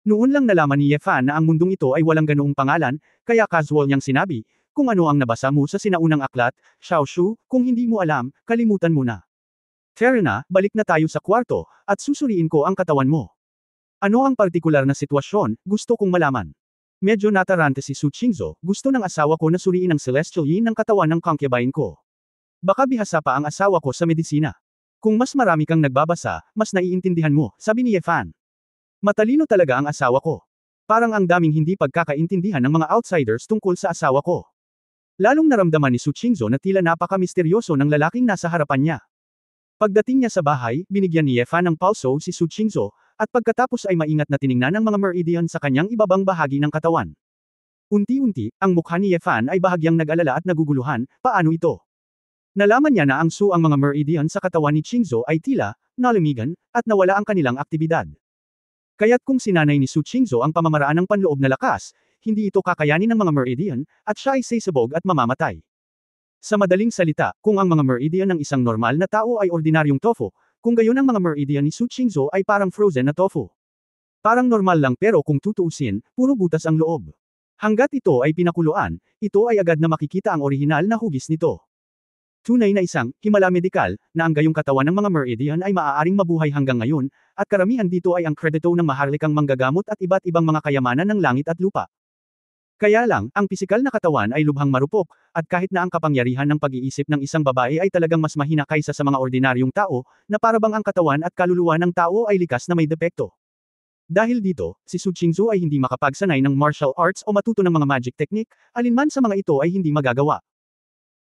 Noon lang nalaman ni Ye Fan na ang mundong ito ay walang ganoong pangalan, kaya casual niyang sinabi, kung ano ang nabasa mo sa sinaunang aklat, Xiaoshu, kung hindi mo alam, kalimutan mo na. Tara na, balik na tayo sa kwarto, at susuriin ko ang katawan mo. Ano ang partikular na sitwasyon, gusto kong malaman. Medyo natarante si Su Qingzhou, gusto ng asawa ko na suriin ang celestial yin ng katawan ng concubine ko. Baka bihasa pa ang asawa ko sa medisina. Kung mas marami kang nagbabasa, mas naiintindihan mo, sabi ni Ye Fan. Matalino talaga ang asawa ko. Parang ang daming hindi pagkakaintindihan ng mga outsiders tungkol sa asawa ko. Lalong naramdaman ni Su Qingzhou na tila napaka-misteryoso ng lalaking nasa harapan niya. Pagdating niya sa bahay, binigyan ni Ye Fan ng pulso si Su Qingzhou, at pagkatapos ay maingat na tiningnan ang mga meridian sa kanyang ibabang bahagi ng katawan. Unti-unti, ang mukha ni Ye Fan ay bahagyang nag-alala at naguguluhan, paano ito? Nalaman niya na ang mga meridian sa katawan ni Qingzhou ay tila, nalamigan, at nawala ang kanilang aktibidad. Kaya't kung sinanay ni Su Qingzhou ang pamamaraan ng panloob na lakas, hindi ito kakayanin ng mga meridian, at siya ay sasabog at mamamatay. Sa madaling salita, kung ang mga meridian ng isang normal na tao ay ordinaryong tofu, kung gayon ang mga meridian ni Su Qingzhou ay parang frozen na tofu. Parang normal lang pero kung tutuusin, puro butas ang loob. Hanggat ito ay pinakuluan, ito ay agad na makikita ang orihinal na hugis nito. Tunay na isang himala medikal na ang gayong katawan ng mga meridian ay maaaring mabuhay hanggang ngayon, at karamihan dito ay ang kredito ng maharlikang manggagamot at iba't ibang mga kayamanan ng langit at lupa. Kaya lang, ang pisikal na katawan ay lubhang marupok, at kahit na ang kapangyarihan ng pag-iisip ng isang babae ay talagang mas mahina kaysa sa mga ordinaryong tao, na parabang ang katawan at kaluluwa ng tao ay likas na may depekto. Dahil dito, si Su Qingzhou ay hindi makapagsanay ng martial arts o matuto ng mga magic technique, alinman sa mga ito ay hindi magagawa.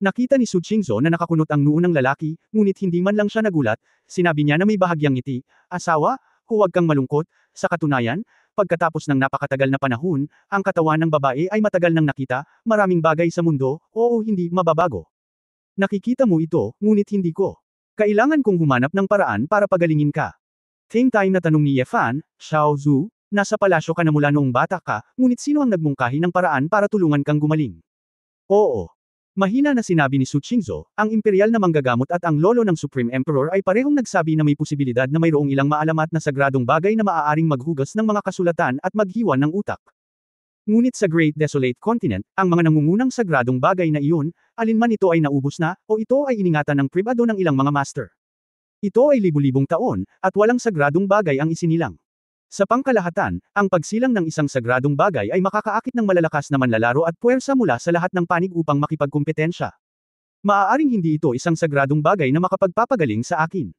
Nakita ni Su Qingzhou na nakakunot ang noo ng lalaki, ngunit hindi man lang siya nagulat, sinabi niya na may bahagyang ngiti, asawa, huwag kang malungkot, sa katunayan, pagkatapos ng napakatagal na panahon, ang katawan ng babae ay matagal nang nakita, maraming bagay sa mundo, oo hindi mababago. Nakikita mo ito, ngunit hindi ko. Kailangan kong humanap ng paraan para pagalingin ka. Same time na tanong ni Yefan, Xiao Zhu, nasa palasyo ka na mula noong bata ka, ngunit sino ang nagmungkahi ng paraan para tulungan kang gumaling? Oo. Mahina na sinabi ni Su Qingzhou, ang imperial na manggagamot at ang lolo ng Supreme Emperor ay parehong nagsabi na may posibilidad na mayroong ilang maalamat na sagradong bagay na maaaring maghugas ng mga kasulatan at maghiwa ng utak. Ngunit sa Great Desolate Continent, ang mga nangungunang sagradong bagay na iyon, alinman ito ay naubos na, o ito ay iningatan ng pribado ng ilang mga master. Ito ay libu-libong taon, at walang sagradong bagay ang isinilang. Sa pangkalahatan, ang pagsilang ng isang sagradong bagay ay makakaakit ng malalakas na manlalaro at puwersa mula sa lahat ng panig upang makipagkumpetensya. Maaaring hindi ito isang sagradong bagay na makapagpapagaling sa akin.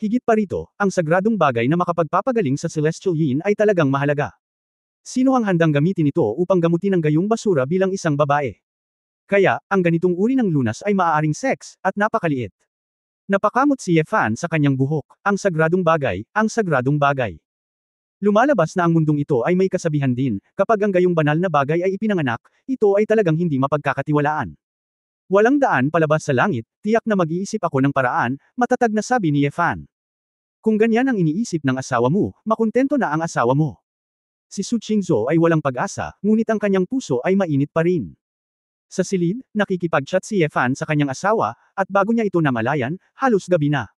Higit pa rito, ang sagradong bagay na makapagpapagaling sa Celestial Yin ay talagang mahalaga. Sino ang handang gamitin ito upang gamutin ang gayong basura bilang isang babae? Kaya, ang ganitong uri ng lunas ay maaaring sex, at napakaliit. Napakamot si Yefan sa kanyang buhok, ang sagradong bagay, ang sagradong bagay. Lumalabas na ang mundong ito ay may kasabihan din, kapag ang gayong banal na bagay ay ipinanganak, ito ay talagang hindi mapagkakatiwalaan. Walang daan palabas sa langit, tiyak na mag-iisip ako ng paraan, matatag na sabi ni Yefan. Kung ganyan ang iniisip ng asawa mo, makontento na ang asawa mo. Si Su Qingzhou ay walang pag-asa, ngunit ang kanyang puso ay mainit pa rin. Sa silid, nakikipag-chat si Yefan sa kanyang asawa, at bago niya ito namalayan, halos gabi na.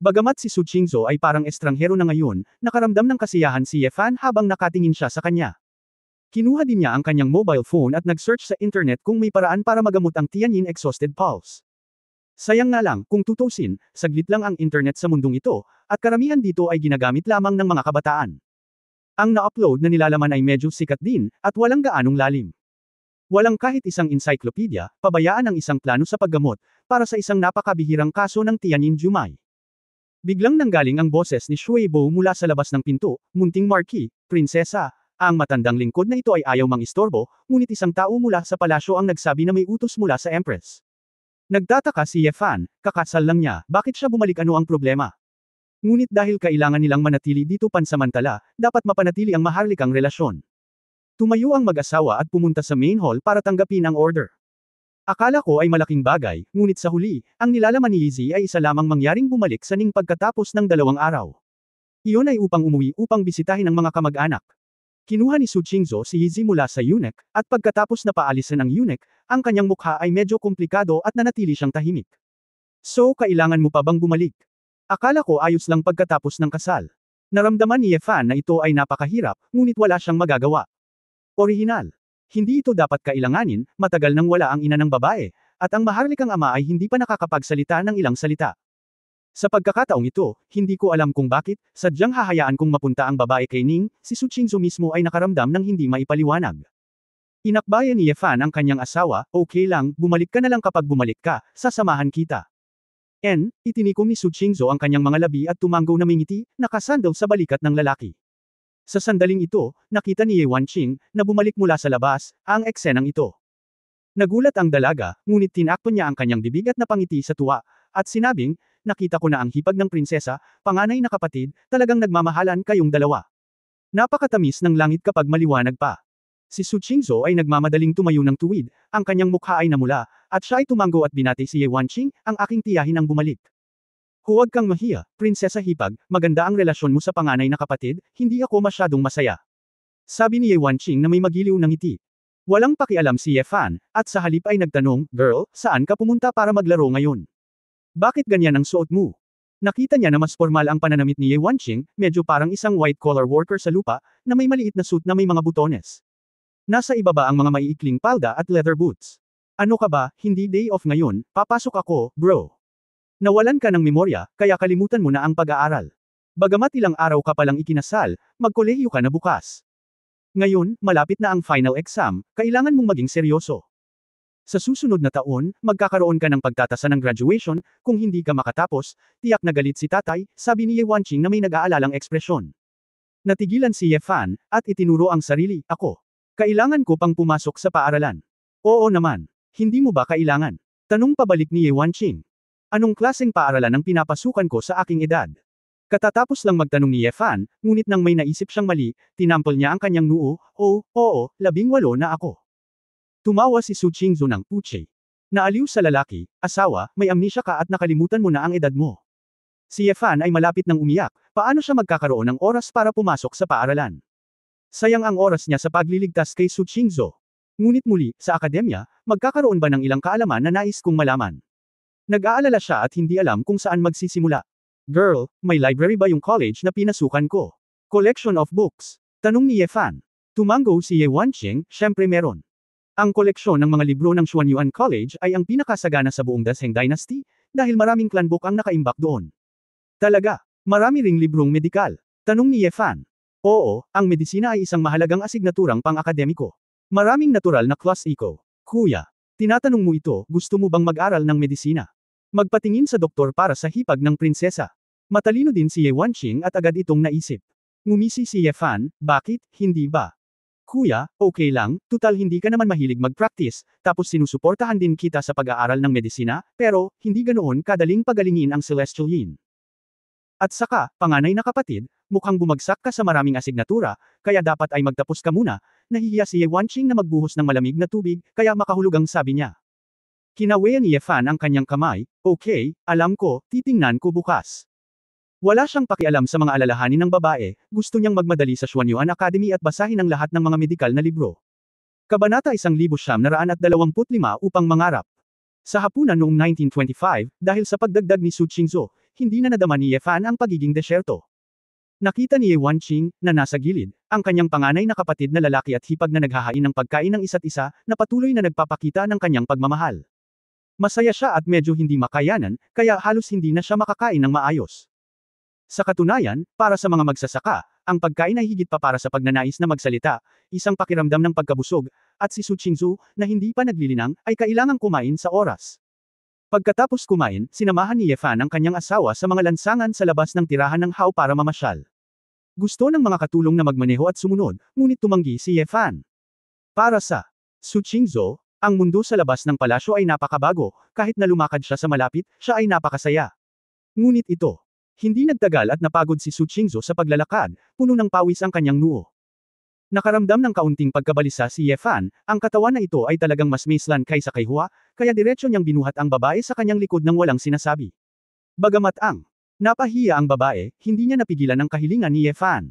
Bagamat si Su Qingzhou ay parang estranghero na ngayon, nakaramdam ng kasiyahan si Yefan habang nakatingin siya sa kanya. Kinuha din niya ang kanyang mobile phone at nag-search sa internet kung may paraan para magamot ang Tianyin Exhausted Pulse. Sayang nga lang, kung tutusin, saglit lang ang internet sa mundong ito, at karamihan dito ay ginagamit lamang ng mga kabataan. Ang na-upload na nilalaman ay medyo sikat din, at walang gaanong lalim. Walang kahit isang encyclopedia, pabayaan ang isang plano sa paggamot, para sa isang napakabihirang kaso ng Tianyin Jumai. Biglang nanggaling ang boses ni Shuibo mula sa labas ng pinto, munting Marquis, prinsesa. Ang matandang lingkod na ito ay ayaw mangistorbo, ngunit isang tao mula sa palasyo ang nagsabi na may utos mula sa Empress. Nagtataka si Yefan, kakasal lang niya, bakit siya bumalik, ano ang problema? Ngunit dahil kailangan nilang manatili dito pansamantala, dapat mapanatili ang maharlikang relasyon. Tumayo ang mag-asawa at pumunta sa main hall para tanggapin ang order. Akala ko ay malaking bagay, ngunit sa huli, ang nilalaman ni Lizzie ay isa lamang mangyaring bumalik sa Ning pagkatapos ng 2 araw. Iyon ay upang umuwi upang bisitahin ang mga kamag-anak. Kinuha ni Su Qingzhou si Lizzie mula sa eunuch, at pagkatapos na paalisan ng eunuch, ang kanyang mukha ay medyo komplikado at nanatili siyang tahimik. So kailangan mo pa bang bumalik? Akala ko ayos lang pagkatapos ng kasal. Naramdaman ni Yefan na ito ay napakahirap, ngunit wala siyang magagawa. Orihinal. Hindi ito dapat kailanganin, matagal nang wala ang ina ng babae, at ang maharlikang ama ay hindi pa nakakapagsalita ng ilang salita. Sa pagkakataong ito, hindi ko alam kung bakit, sadyang hahayaan kong mapunta ang babae kay Ning, si Su Qingzhou mismo ay nakaramdam ng hindi maipaliwanag. Inakbayan ni Yefan ang kanyang asawa, okay lang, bumalik ka na lang kapag bumalik ka, sasamahan kita. Itinikom ni Su Qingzhou ang kanyang mga labi at tumanggo na may ngiti, nakasandal sa balikat ng lalaki. Sa sandaling ito, nakita ni Ye Wanqing, na bumalik mula sa labas, ang eksenang ito. Nagulat ang dalaga, ngunit tinakpan niya ang kanyang bibig at napangiti sa tuwa, at sinabing, nakita ko na ang hipag ng prinsesa, panganay na kapatid, talagang nagmamahalan kayong dalawa. Napakatamis ng langit kapag maliwanag pa. Si Su Qingzhou ay nagmamadaling tumayo ng tuwid, ang kanyang mukha ay namula, at siya ay tumanggo at binati si Ye Wanqing, ang aking tiyahin ang bumalik. Huwag kang mahiya, Prinsesa Hipag, maganda ang relasyon mo sa panganay na kapatid, hindi ako masyadong masaya. Sabi ni Ye Wanqing na may magiliw ng ngiti. Walang pakialam si Yefan, at sa halip ay nagtanong, girl, saan ka pumunta para maglaro ngayon? Bakit ganyan ang suot mo? Nakita niya na mas formal ang pananamit ni Ye Wanqing, medyo parang isang white-collar worker sa lupa, na may maliit na suit na may mga butones. Nasa ibaba ang mga maiikling palda at leather boots. Ano ka ba, hindi day off ngayon, papasok ako, bro. Nawalan ka ng memorya, kaya kalimutan mo na ang pag-aaral. Bagamat ilang araw ka palang ikinasal, magkolehiyo ka na bukas. Ngayon, malapit na ang final exam, kailangan mong maging seryoso. Sa susunod na taon, magkakaroon ka ng pagtatasa ng graduation, kung hindi ka makatapos, tiyak na galit si tatay, sabi ni Ye Wanqing na may nag-aalalang ekspresyon. Natigilan si Yefan, at itinuro ang sarili, ako. Kailangan ko pang pumasok sa paaralan. Oo naman. Hindi mo ba kailangan? Tanong pabalik ni Ye Wanqing. Anong klaseng paaralan ang pinapasukan ko sa aking edad? Katatapos lang magtanong ni Yefan, ngunit nang may naisip siyang mali, tinampol niya ang kanyang noo, "Oh, oo, 18 na ako." Tumawa si Su Qingzu ng puche. Naaliw sa lalaki, "Asawa, may amnesia ka at nakalimutan mo na ang edad mo." Si Yefan ay malapit ng umiyak, paano siya magkakaroon ng oras para pumasok sa paaralan? Sayang ang oras niya sa pagliligtas kay Su Qingzu. Ngunit muli, sa akademya, magkakaroon ba ng ilang kaalaman na nais kong malaman? Nag-aalala siya at hindi alam kung saan magsisimula. "Girl, may library ba yung college na pinasukan ko? Collection of books?" Tanong ni Yefan. Tumango si Ye Wanqing, "Syempre meron. Ang koleksyon ng mga libro ng Xuanyuan College ay ang pinakasagana sa buong Dasheng Dynasty, dahil maraming clan book ang nakaimbak doon." "Talaga? Marami ring librong medikal?" Tanong ni Yefan. "Oo, ang medisina ay isang mahalagang asignaturang pang-akademiko. Maraming natural na class eco." "Kuya, tinatanong mo ito, gusto mo bang mag-aral ng medisina? Magpatingin sa doktor para sa hipag ng prinsesa." Matalino din si Ye Wanqing at agad itong naisip. Ngumisi si Yefan, "Bakit, hindi ba? Kuya, okay lang, tutal hindi ka naman mahilig mag-practice, tapos sinusuportahan din kita sa pag-aaral ng medisina, pero, hindi ganoon kadaling pagalingin ang Celestial Yin. At saka, panganay na kapatid, mukhang bumagsak ka sa maraming asignatura, kaya dapat ay magtapos ka muna." Nahihiya si Ye Wanqing na magbuhos ng malamig na tubig, kaya makahulog ang sabi niya. Kinawean ni Yefan ang kanyang kamay, "Okay, alam ko, titingnan ko bukas." Wala siyang pakialam sa mga alalahanin ng babae, gusto niyang magmadali sa Xuanyuan Academy at basahin ang lahat ng mga medikal na libro. Kabanata 1925 upang mangarap. Sa hapunan noong 1925, dahil sa pagdagdag ni Su Qingzu, hindi na nadama ni Yefan ang pagiging desyerto. Nakita ni Ye Wanqing, na nasa gilid, ang kanyang panganay na kapatid na lalaki at hipag na naghahain ng pagkain ng isa't isa, na patuloy na nagpapakita ng kanyang pagmamahal. Masaya siya at medyo hindi makayanan, kaya halos hindi na siya makakain ng maayos. Sa katunayan, para sa mga magsasaka, ang pagkain ay higit pa para sa pagnanais na magsalita, isang pakiramdam ng pagkabusog, at si Su Qingzu, na hindi pa naglilinang, ay kailangang kumain sa oras. Pagkatapos kumain, sinamahan ni Yefan ang kanyang asawa sa mga lansangan sa labas ng tirahan ng Hao para mamasyal. Gusto ng mga katulong na magmaneho at sumunod, ngunit tumanggi si Yefan. Para sa Su Qingzu, ang mundo sa labas ng palasyo ay napakabago, kahit na lumakad siya sa malapit, siya ay napakasaya. Ngunit ito, hindi nagtagal at napagod si Su Qingzu sa paglalakad, puno ng pawis ang kanyang noo. Nakaramdam ng kaunting pagkabalisa si Yefan, ang katawan na ito ay talagang mas maislan kaysa kay Hua, kaya diretso niyang binuhat ang babae sa kanyang likod nang walang sinasabi. Bagamat napahiya ang babae, hindi niya napigilan ang kahilingan ni Yefan.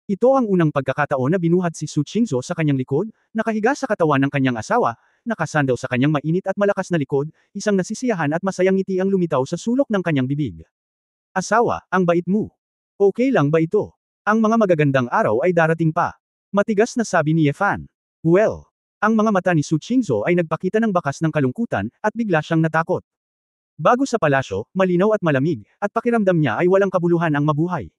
Ito ang unang pagkakataon na binuhat si Su Qingzu sa kanyang likod, nakahiga sa katawan ng kanyang asawa, nakasandal sa kanyang mainit at malakas na likod, isang nasisiyahan at masayang ngiti ang lumitaw sa sulok ng kanyang bibig. "Asawa, ang bait mo. Okay lang ba ito? Ang mga magagandang araw ay darating pa." Matigas na sabi ni Yefan. "Well." Ang mga mata ni Su Qingzu ay nagpakita ng bakas ng kalungkutan, at bigla siyang natakot. Bago sa palasyo, malinaw at malamig, at pakiramdam niya ay walang kabuluhan ang mabuhay.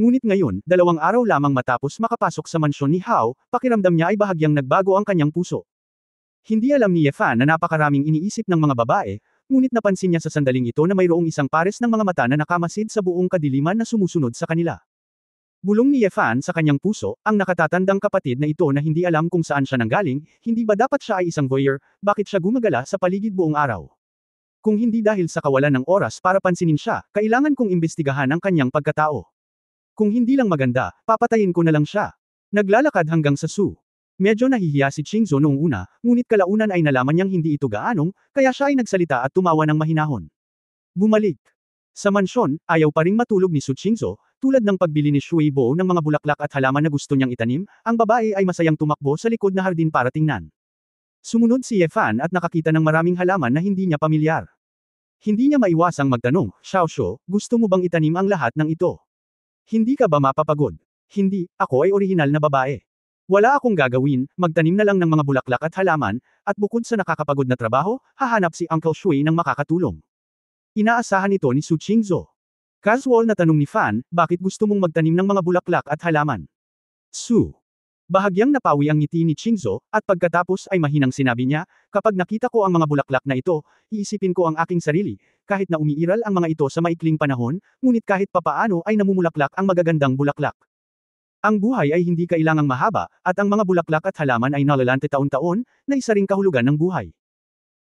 Ngunit ngayon, 2 araw lamang matapos makapasok sa mansyon ni Hao, pakiramdam niya ay bahagyang nagbago ang kanyang puso. Hindi alam ni Yefan na napakaraming iniisip ng mga babae, ngunit napansin niya sa sandaling ito na mayroong isang pares ng mga mata na nakamasid sa buong kadiliman na sumusunod sa kanila. Bulong ni Yefan sa kanyang puso, ang nakatatandang kapatid na ito na hindi alam kung saan siya nanggaling, hindi ba dapat siya ay isang voyeur, bakit siya gumagala sa paligid buong araw? Kung hindi dahil sa kawalan ng oras para pansinin siya, kailangan kong imbestigahan ang kanyang pagkatao. Kung hindi lang maganda, papatayin ko na lang siya. Naglalakad hanggang sa Su. Medyo nahihiya si Qingzu noong una, ngunit kalaunan ay nalaman niyang hindi ito gaanong, kaya siya ay nagsalita at tumawa ng mahinahon. Bumalik. Sa mansyon, ayaw pa ring matulog ni Su Qingzu, tulad ng pagbili ni Shui Bo ng mga bulaklak at halaman na gusto niyang itanim, ang babae ay masayang tumakbo sa likod na hardin para tingnan. Sumunod si Yefan at nakakita ng maraming halaman na hindi niya pamilyar. Hindi niya maiwasang magtanong, "Xiaoshu, gusto mo bang itanim ang lahat ng ito? Hindi ka ba mapapagod?" "Hindi, ako ay orihinal na babae. Wala akong gagawin, magtanim na lang ng mga bulaklak at halaman, at bukod sa nakakapagod na trabaho, hahanap si Uncle Shui ng makakatulong." Inaasahan ito ni Su Qingzu. Casual na tanong ni Fan, "Bakit gusto mong magtanim ng mga bulaklak at halaman?" Su. Bahagyang napawi ang ngiti ni Qingzu, at pagkatapos ay mahinang sinabi niya, "Kapag nakita ko ang mga bulaklak na ito, iisipin ko ang aking sarili, kahit na umiiral ang mga ito sa maikling panahon, ngunit kahit papaano ay namumulaklak ang magagandang bulaklak. Ang buhay ay hindi kailangang mahaba, at ang mga bulaklak at halaman ay nalalante taon-taon, na isa ring kahulugan ng buhay.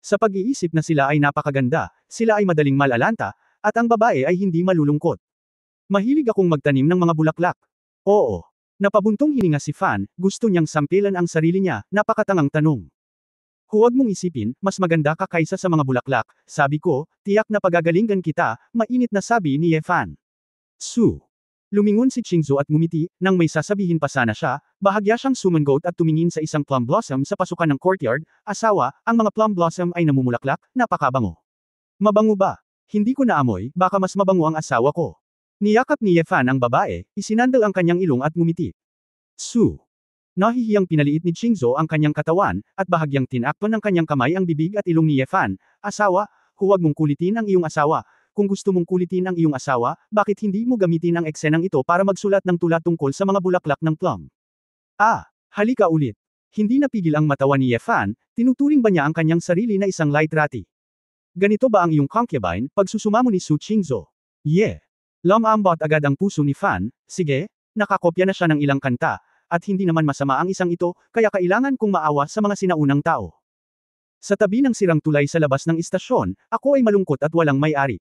Sa pag-iisip na sila ay napakaganda, sila ay madaling malalanta, at ang babae ay hindi malulungkot. Mahilig akong magtanim ng mga bulaklak. Oo. Napabuntong hininga si Fan, gusto niyang sampilan ang sarili niya, napakatangang tanong. Huwag mong isipin, mas maganda ka kaysa sa mga bulaklak, sabi ko, tiyak na pagagalingan kita, mainit na sabi ni Fan. Su. Lumingon si Chingzo at ngumiti, nang may sasabihin pa sana siya, bahagya siyang sumangot at tumingin sa isang plum blossom sa pasukan ng courtyard, asawa, ang mga plum blossom ay namumulaklak, napakabango. Mabango ba? Hindi ko naamoy, baka mas mabango ang asawa ko. Niyakap ni Fan ang babae, isinandal ang kanyang ilong at ngumiti. Su. Nahihiyang pinaliit ni Chingzo ang kanyang katawan, at bahagyang tinakpan ng kanyang kamay ang bibig at ilong ni Fan. Asawa, huwag mong kulitin ang iyong asawa. Kung gusto mong kulitin ang iyong asawa, bakit hindi mo gamitin ang eksenang ito para magsulat ng tula tungkol sa mga bulaklak ng plum? Ah, halika ulit. Hindi napigil ang matawa ni Fan, tinuturing ba niya ang kanyang sarili na isang literati? Ganito ba ang iyong concubine, pagsusumamo ni Su Chingzo? Yeah. Lumambot agad ang puso ni Fan, sige, nakakopya na siya ng ilang kanta, at hindi naman masama ang isang ito, kaya kailangan kong maawa sa mga sinaunang tao. Sa tabi ng sirang tulay sa labas ng istasyon, ako ay malungkot at walang may-ari.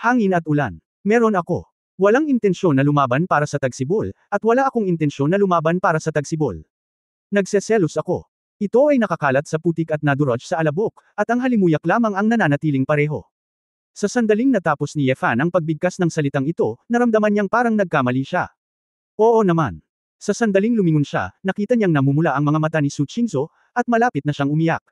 Hangin at ulan. Meron ako. Walang intensyon na lumaban para sa tagsibol, at wala akong intensyon na lumaban para sa tagsibol. Nagseselos ako. Ito ay nakakalat sa putik at nadurog sa alabok, at ang halimuyak lamang ang nananatiling pareho. Sa sandaling natapos ni Fan ang pagbigkas ng salitang ito, naramdaman niyang parang nagkamali siya. Oo naman. Sa sandaling lumingon siya, nakita niyang namumula ang mga mata ni Su Chingzo, at malapit na siyang umiyak.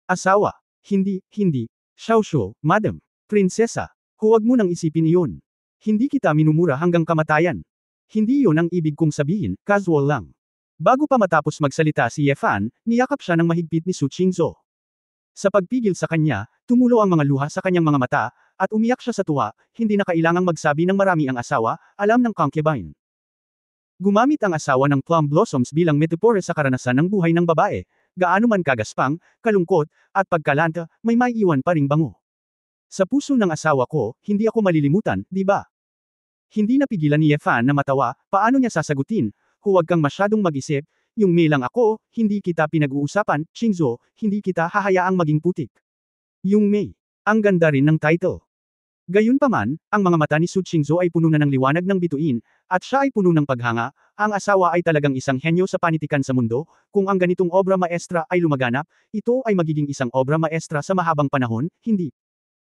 Asawa. Hindi. Xiaoshu, madam. Prinsesa. Huwag mo nang isipin iyon. Hindi kita minumura hanggang kamatayan. Hindi iyon ang ibig kong sabihin, casual lang. Bago pa matapos magsalita si Fan, niyakap siya ng mahigpit ni Su Chingzo. Sa pagpigil sa kanya, tumulo ang mga luha sa kanyang mga mata, at umiyak siya sa tuwa, hindi na kailangang magsabi ng marami ang asawa, alam ng concubine. Gumamit ang asawa ng plum blossoms bilang metapora sa karanasan ng buhay ng babae, gaano man kagaspang, kalungkot, at pagkalanta, may maiiwan pa ring bango. Sa puso ng asawa ko, hindi ako malilimutan, di ba? Hindi napigilan ni Fan na matawa, paano niya sasagutin, huwag kang masyadong mag-isip, yung may lang ako, hindi kita pinag-uusapan, Chingzo, hindi kita hahayaang maging putik. Yung may. Ang ganda rin ng title. Gayunpaman, ang mga mata ni Su Chingzo ay puno na ng liwanag ng bituin, at siya ay puno ng paghanga, ang asawa ay talagang isang henyo sa panitikan sa mundo, kung ang ganitong obra maestra ay lumaganap, ito ay magiging isang obra maestra sa mahabang panahon, hindi.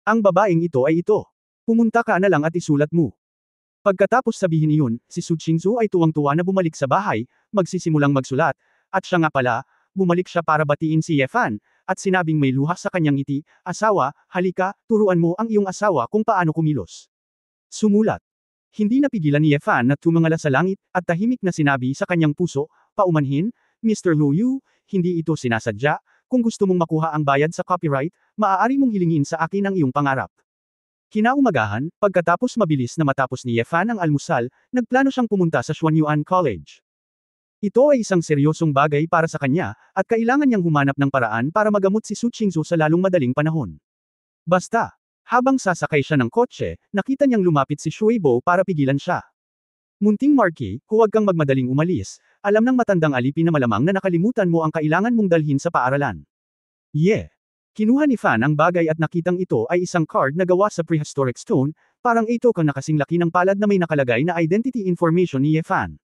Ang babaeng ito ay ito. Pumunta ka na lang at isulat mo. Pagkatapos sabihin iyon, si Su Chingzo ay tuwang-tuwa na bumalik sa bahay, magsisimulang magsulat, at siya nga pala, bumalik siya para batiin si Fan, at sinabing may luha sa kanyang ngiti, asawa, halika, turuan mo ang iyong asawa kung paano kumilos. Sumulat. Hindi napigilan ni Fan na tumingala sa langit, at tahimik na sinabi sa kanyang puso, paumanhin, Mr. Lu Yu, hindi ito sinasadya, kung gusto mong makuha ang bayad sa copyright, maaari mong hilingin sa akin ang iyong pangarap. Kinaumagahan, pagkatapos mabilis na matapos ni Fan ang almusal, nagplano siyang pumunta sa Xuanyuan College. Ito ay isang seryosong bagay para sa kanya, at kailangan niyang humanap ng paraan para magamot si Su Chingzo sa lalong madaling panahon. Basta, habang sasakay siya ng kotse, nakita niyang lumapit si Shuibo para pigilan siya. Munting Marky, huwag kang magmadaling umalis, alam ng matandang alipin na malamang na nakalimutan mo ang kailangan mong dalhin sa paaralan. Yeah. Kinuha ni Fan ang bagay at nakitang ito ay isang card na gawa sa prehistoric stone, parang ito kang nakasing laki ng palad na may nakalagay na identity information ni Fan.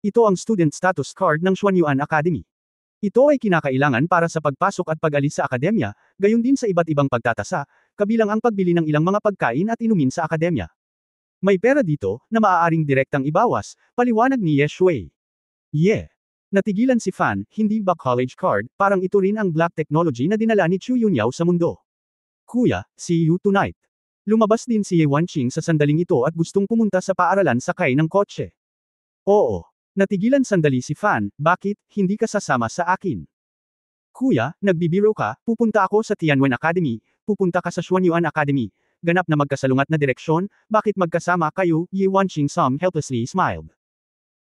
Ito ang student status card ng Xuanyuan Academy. Ito ay kinakailangan para sa pagpasok at pag-alis sa akademya, gayon din sa iba't ibang pagtatasa, kabilang ang pagbili ng ilang mga pagkain at inumin sa akademya. May pera dito, na maaaring direktang ibawas, paliwanag ni Ye Shui. Yeah. Natigilan si Fan, hindi ba college card, parang ito rin ang black technology na dinala ni Chu Yunyao sa mundo. Kuya, see you tonight. Lumabas din si Ye Wanqing sa sandaling ito at gustong pumunta sa paaralan sakay ng kotse. Oo. Natigilan sandali si Fan, bakit, hindi ka sasama sa akin? Kuya, nagbibiro ka, pupunta ako sa Tianwen Academy, pupunta ka sa Xuanyuan Academy. Ganap na magkasalungat na direksyon, bakit magkasama kayo, Ye Wanqing helplessly smiled.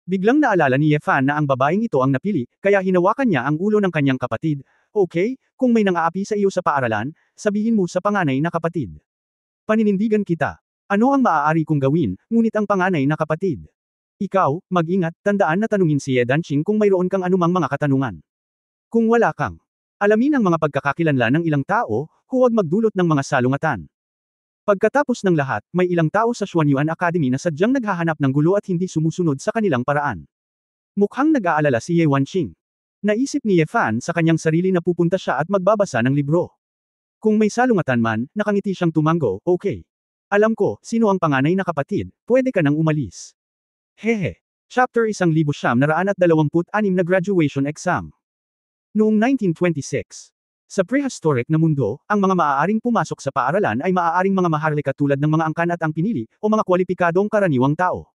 Biglang naalala ni Fan na ang babaeng ito ang napili, kaya hinawakan niya ang ulo ng kanyang kapatid. Okay, kung may nang-aapi sa iyo sa paaralan, sabihin mo sa panganay na kapatid. Paninindigan kita. Ano ang maaari kong gawin, ngunit ang panganay na kapatid? Ikaw, mag-ingat, tandaan na tanungin si Ye Danqing kung mayroon kang anumang mga katanungan. Kung wala kang alamin ang mga pagkakakilanlan ng ilang tao, huwag magdulot ng mga salungatan. Pagkatapos ng lahat, may ilang tao sa Xuanyuan Academy na sadyang naghahanap ng gulo at hindi sumusunod sa kanilang paraan. Mukhang nag-aalala si Ye Wanqing. Naisip ni Ye Fan sa kanyang sarili na pupunta siya at magbabasa ng libro. Kung may salungatan man, nakangiti siyang tumango, okay. Alam ko, sino ang panganay na kapatid, pwede ka nang umalis. Hehe. Chapter 1926 na Graduation Exam. Noong 1926. Sa prehistoric na mundo, ang mga maaaring pumasok sa paaralan ay maaaring mga maharlika tulad ng mga angkan at ang pinili, o mga kwalipikadong karaniwang tao.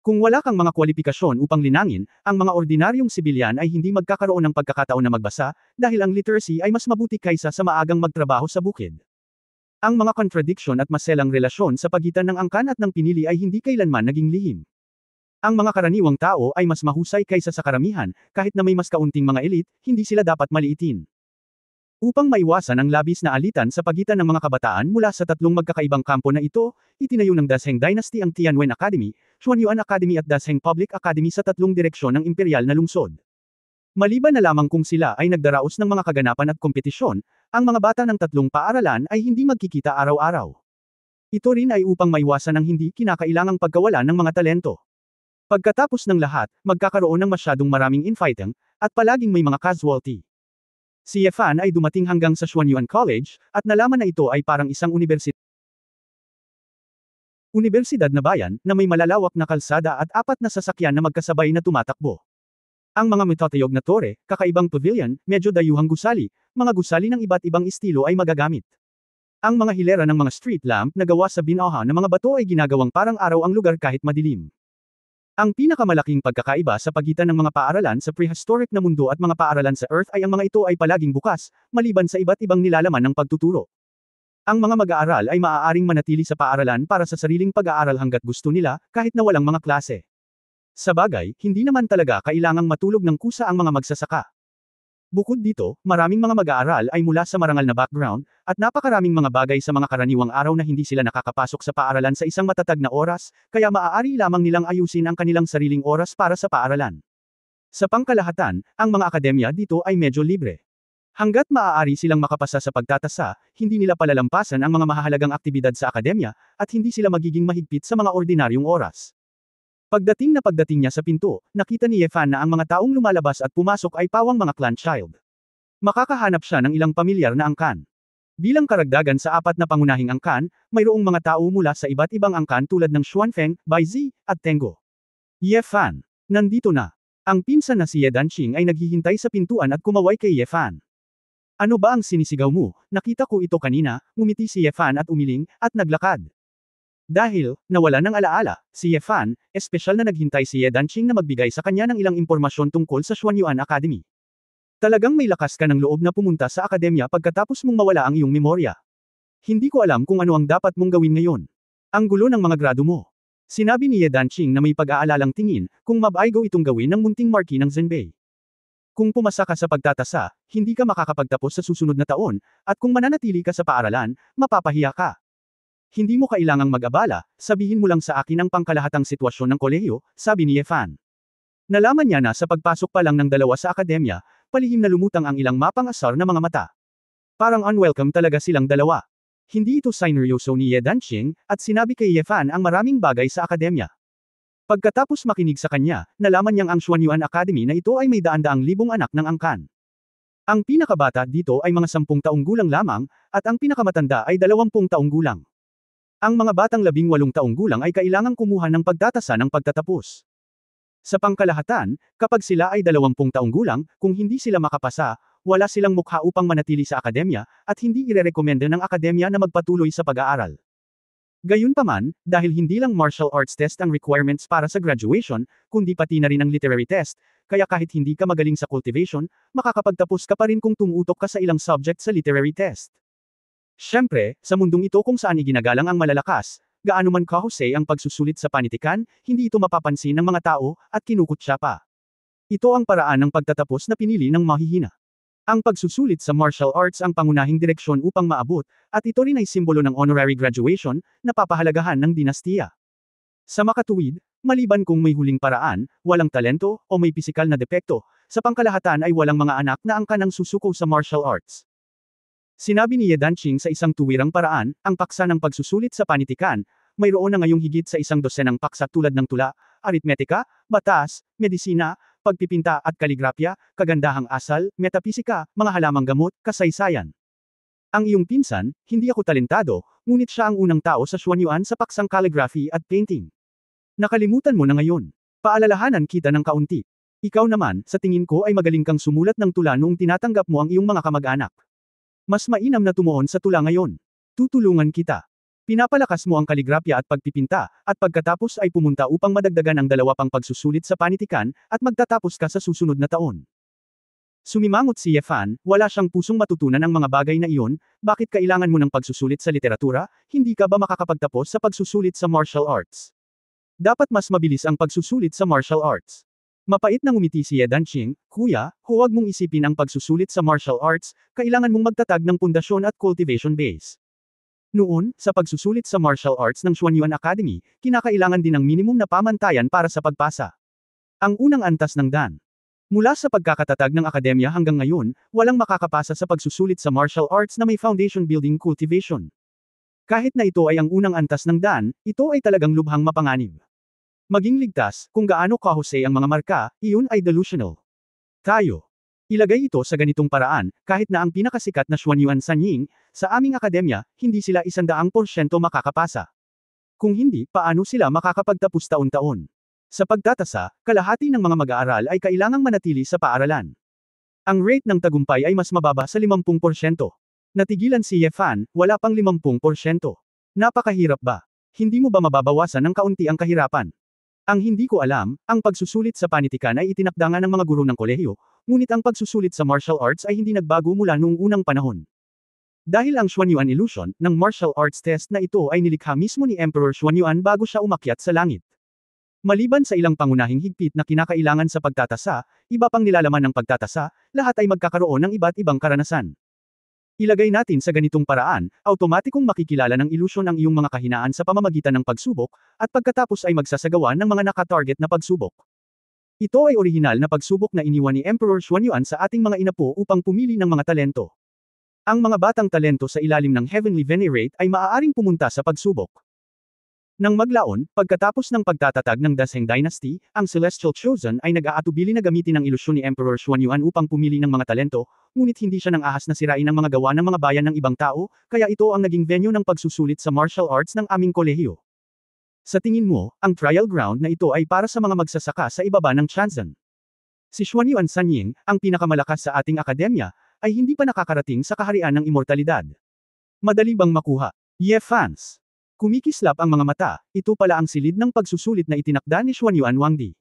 Kung wala kang mga kwalifikasyon upang linangin, ang mga ordinaryong sibilyan ay hindi magkakaroon ng pagkakataon na magbasa, dahil ang literacy ay mas mabuti kaysa sa maagang magtrabaho sa bukid. Ang mga contradiction at maselang relasyon sa pagitan ng angkan at ng pinili ay hindi kailanman naging lihim. Ang mga karaniwang tao ay mas mahusay kaysa sa karamihan, kahit na may mas kaunting mga elite, hindi sila dapat maliitin. Upang maiwasan ang labis na alitan sa pagitan ng mga kabataan mula sa tatlong magkakaibang kampo na ito, itinayo ng Dasheng Dynasty ang Tianwen Academy, Xuanyuan Academy at Dasheng Public Academy sa tatlong direksyon ng imperial na lungsod. Maliban na lamang kung sila ay nagdaraos ng mga kaganapan at kompetisyon, ang mga bata ng tatlong paaralan ay hindi magkikita araw-araw. Ito rin ay upang maiwasan ang hindi kinakailangang pagkawala ng mga talento. Pagkatapos ng lahat, magkakaroon ng masyadong maraming infighting, at palaging may mga casualty. Si Ye Fan ay dumating hanggang sa Xuanyuan College, at nalaman na ito ay parang isang universidad na bayan, na may malalawak na kalsada at apat na sasakyan na magkasabay na tumatakbo. Ang mga metatayog na tore, kakaibang pavilion, medyo dayuhang gusali, mga gusali ng iba't ibang estilo ay magagamit. Ang mga hilera ng mga street lamp na gawa sa binaha ng mga bato ay ginagawang parang araw ang lugar kahit madilim. Ang pinakamalaking pagkakaiba sa pagitan ng mga paaralan sa prehistoric na mundo at mga paaralan sa Earth ay ang mga ito ay palaging bukas, maliban sa iba't ibang nilalaman ng pagtuturo. Ang mga mag-aaral ay maaaring manatili sa paaralan para sa sariling pag-aaral hanggat gusto nila, kahit na walang mga klase. Sa bagay, hindi naman talaga kailangang matulog ng kusa ang mga magsasaka. Bukod dito, maraming mga mag-aaral ay mula sa marangal na background, at napakaraming mga bagay sa mga karaniwang araw na hindi sila nakakapasok sa paaralan sa isang matatag na oras, kaya maaari lamang nilang ayusin ang kanilang sariling oras para sa paaralan. Sa pangkalahatan, ang mga akademya dito ay medyo libre. Hanggat maaari silang makapasa sa pagtatasa, hindi nila palalampasan ang mga mahahalagang aktibidad sa akademya, at hindi sila magiging mahigpit sa mga ordinaryong oras. Pagdating niya sa pinto, nakita ni Ye Fan na ang mga taong lumalabas at pumasok ay pawang mga clan child. Makakahanap siya ng ilang pamilyar na angkan. Bilang karagdagan sa apat na pangunahing angkan, mayroong mga tao mula sa iba't ibang angkan tulad ng Xuanfeng, Baizi, at Tengo. Ye Fan, nandito na. Ang pinsan na si Ye Danqing ay naghihintay sa pintuan at kumaway kay Ye Fan. Ano ba ang sinisigaw mo? Nakita ko ito kanina, ngumiti si Ye Fan at umiling, at naglakad. Dahil, nawala ng alaala, si Ye Fan, espesyal na naghintay si Ye Danqing na magbigay sa kanya ng ilang impormasyon tungkol sa Xuanyuan Academy. Talagang may lakas ka ng loob na pumunta sa akademya pagkatapos mong mawala ang iyong memorya. Hindi ko alam kung ano ang dapat mong gawin ngayon. Ang gulo ng mga grado mo. Sinabi ni Ye Danqing na may pag-aalalang tingin, kung mabaigo itong gawin ng munting marquis ng Zhenbei. Kung pumasa ka sa pagtatasa, hindi ka makakapagtapos sa susunod na taon, at kung mananatili ka sa paaralan, mapapahiya ka. Hindi mo kailangang mag-abala, sabihin mo lang sa akin ang pangkalahatang sitwasyon ng kolehiyo, sabi ni Ye Fan. Nalaman niya na sa pagpasok pa lang ng dalawa sa akademya, palihim na lumutang ang ilang mapang-asar na mga mata. Parang unwelcome talaga silang dalawa. Hindi ito sineryoso ni Ye Danqing, at sinabi kay Ye Fan ang maraming bagay sa akademya. Pagkatapos makinig sa kanya, nalaman niyang ang Xuanyuan Academy na ito ay may daan-daang libong anak ng angkan. Ang pinakabata dito ay mga 10 taong gulang lamang, at ang pinakamatanda ay 20 taong gulang. Ang mga batang 18 taong gulang ay kailangang kumuha ng pagtatasa ng pagtatapos. Sa pangkalahatan, kapag sila ay 20 taong gulang, kung hindi sila makapasa, wala silang mukha upang manatili sa akademya, at hindi irerekomenda ng akademya na magpatuloy sa pag-aaral. Gayunpaman, dahil hindi lang martial arts test ang requirements para sa graduation, kundi pati na rin ang literary test, kaya kahit hindi ka magaling sa cultivation, makakapagtapos ka pa rin kung tumutok ka sa ilang subject sa literary test. Siyempre, sa mundong ito kung saan iginagalang ang malalakas, gaano man kahusay ang pagsusulit sa panitikan, hindi ito mapapansin ng mga tao, at kinukutya pa. Ito ang paraan ng pagtatapos na pinili ng mahihina. Ang pagsusulit sa martial arts ang pangunahing direksyon upang maabot, at ito rin ay simbolo ng honorary graduation, na papahalagahan ng dinastiya. Sa makatuwid, maliban kung may huling paraan, walang talento, o may pisikal na depekto, sa pangkalahatan ay walang mga anak na angkan ang susuko sa martial arts. Sinabi ni Ye Danqing sa isang tuwirang paraan, ang paksa ng pagsusulit sa panitikan, mayroon na ngayong higit sa 100 paksa tulad ng tula, aritmetika, batas, medisina, pagpipinta at kaligrafya, kagandahang asal, metapisika, mga halamang gamot, kasaysayan. Ang iyong pinsan, hindi ako talentado, ngunit siya ang unang tao sa Xuanyuan sa paksang calligraphy at painting. Nakalimutan mo na ngayon. Paalalahanan kita ng kaunti. Ikaw naman, sa tingin ko ay magaling kang sumulat ng tula noong tinatanggap mo ang iyong mga kamag-anak. Mas mainam na tumuon sa tula ngayon. Tutulungan kita. Pinapalakas mo ang kaligrafya at pagpipinta, at pagkatapos ay pumunta upang madagdagan ang 2 pang pagsusulit sa panitikan, at magtatapos ka sa susunod na taon. Sumimangot si Ye Fan, wala siyang pusong matutunan ang mga bagay na iyon, bakit kailangan mo ng pagsusulit sa literatura, hindi ka ba makakapagtapos sa pagsusulit sa martial arts? Dapat mas mabilis ang pagsusulit sa martial arts. Mapait na ngumiti si Ye Danqing, kuya, huwag mong isipin ang pagsusulit sa martial arts, kailangan mong magtatag ng pundasyon at cultivation base. Noon, sa pagsusulit sa martial arts ng Xuanyuan Academy, kinakailangan din ng minimum na pamantayan para sa pagpasa. Ang unang antas ng Dan. Mula sa pagkakatatag ng akademya hanggang ngayon, walang makakapasa sa pagsusulit sa martial arts na may foundation building cultivation. Kahit na ito ay ang unang antas ng Dan, ito ay talagang lubhang mapanganib. Maging ligtas, kung gaano kahusay ang mga marka, iyon ay delusional. Tayo. Ilagay ito sa ganitong paraan, kahit na ang pinakasikat na Xuanyuan Sanying, sa aming akademya, hindi sila 100% makakapasa. Kung hindi, paano sila makakapagtapos taon-taon? Sa pagtatasa, kalahati ng mga mag-aaral ay kailangang manatili sa paaralan. Ang rate ng tagumpay ay mas mababa sa 50%. Natigilan si Ye Fan, wala pang 50%. Napakahirap ba? Hindi mo ba mababawasan ng kaunti ang kahirapan? Ang hindi ko alam, ang pagsusulit sa panitikan ay itinakda nga ng mga guro ng kolehiyo, ngunit ang pagsusulit sa martial arts ay hindi nagbago mula noong unang panahon. Dahil ang Xuanyuan illusion, ng martial arts test na ito ay nilikha mismo ni Emperor Xuanyuan bago siya umakyat sa langit. Maliban sa ilang pangunahing higpit na kinakailangan sa pagtatasa, iba pang nilalaman ng pagtatasa, lahat ay magkakaroon ng iba't ibang karanasan. Ilagay natin sa ganitong paraan, automatikong makikilala ng ilusyon ang iyong mga kahinaan sa pamamagitan ng pagsubok, at pagkatapos ay magsasagawa ng mga naka-target na pagsubok. Ito ay orihinal na pagsubok na iniwan ni Emperor Xuanyuan sa ating mga inapo upang pumili ng mga talento. Ang mga batang talento sa ilalim ng Heavenly Venerate ay maaaring pumunta sa pagsubok. Nang maglaon, pagkatapos ng pagtatatag ng Dasheng Dynasty, ang Celestial Chosen ay nag-aatubili na gamitin ang ilusyon ni Emperor Xuanyuan upang pumili ng mga talento, ngunit hindi siya nang ahas na sirain ang mga gawa ng mga bayan ng ibang tao, kaya ito ang naging venue ng pagsusulit sa martial arts ng aming kolehiyo. Sa tingin mo, ang trial ground na ito ay para sa mga magsasaka sa ibaba ng Chanzan. Si Xuanyuan Sanying, ang pinakamalakas sa ating akademya, ay hindi pa nakakarating sa kaharian ng immortalidad. Madali bang makuha? Ye fans. Kumikislap ang mga mata, ito pala ang silid ng pagsusulit na itinakda ni Xuanyuan Wangdi.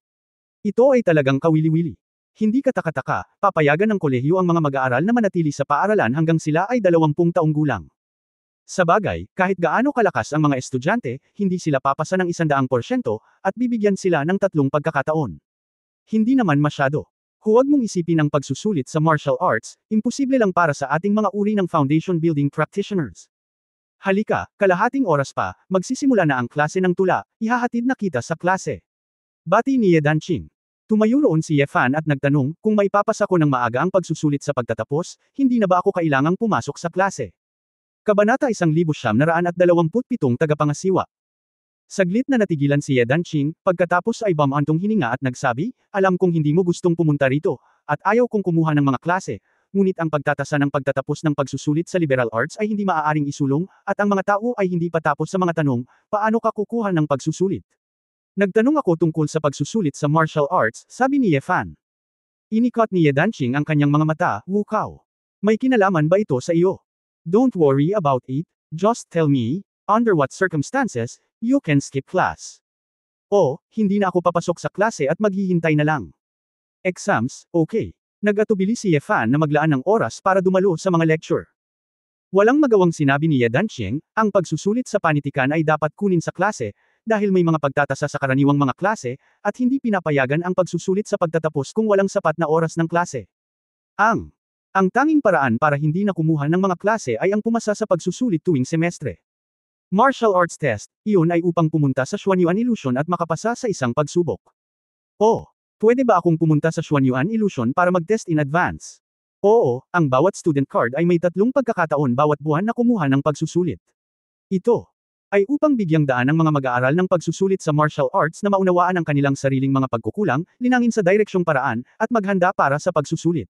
Ito ay talagang kawili-wili. Hindi katakataka, papayagan ng kolehiyo ang mga mag-aaral na manatili sa paaralan hanggang sila ay 20 taong gulang. Sa bagay, kahit gaano kalakas ang mga estudyante, hindi sila papasa ng 100%, at bibigyan sila ng 3 pagkakataon. Hindi naman masyado. Huwag mong isipin ang pagsusulit sa martial arts, imposible lang para sa ating mga uri ng foundation building practitioners. Halika, kalahating oras pa, magsisimula na ang klase ng tula, ihahatid na kita sa klase. Bati ni Ye Danqing. Tumayo roon si Ye Fan at nagtanong, kung maipapasa ko ng maaga ang pagsusulit sa pagtatapos, hindi na ba ako kailangang pumasok sa klase? Kabanata 1927 tagapangasiwa. Saglit na natigilan si Ye Danqing, pagkatapos ay bumantong hininga at nagsabi, alam kong hindi mo gustong pumunta rito, at ayaw kong kumuha ng mga klase, ngunit ang pagtatasa ng pagtatapos ng pagsusulit sa liberal arts ay hindi maaaring isulong, at ang mga tao ay hindi patapos sa mga tanong, paano ka kukuha ng pagsusulit? Nagtanong ako tungkol sa pagsusulit sa martial arts, sabi ni Ye Fan. Inikot ni Ye Danqing ang kanyang mga mata, wukaw. May kinalaman ba ito sa iyo? Don't worry about it, just tell me, under what circumstances, you can skip class. O, hindi na ako papasok sa klase at maghihintay na lang. Exams, okay. Nag-atubili si Ye Fan na maglaan ng oras para dumalo sa mga lecture. Walang magawang sinabi ni Ye Danqing, ang pagsusulit sa panitikan ay dapat kunin sa klase, dahil may mga pagtatasa sa karaniwang mga klase, at hindi pinapayagan ang pagsusulit sa pagtatapos kung walang sapat na oras ng klase. Ang tanging paraan para hindi na kumuha ng mga klase ay ang pumasa sa pagsusulit tuwing semestre. Martial arts test, iyon ay upang pumunta sa Xuanyuan illusion at makapasa sa isang pagsubok. Oh, pwede ba akong pumunta sa Xuanyuan illusion para mag-test in advance? Oo, ang bawat student card ay may 3 pagkakataon bawat buwan na kumuha ng pagsusulit. Ito ay upang bigyang daan ang mga mag-aaral ng pagsusulit sa martial arts na maunawaan ang kanilang sariling mga pagkukulang, linangin sa direksyong paraan, at maghanda para sa pagsusulit.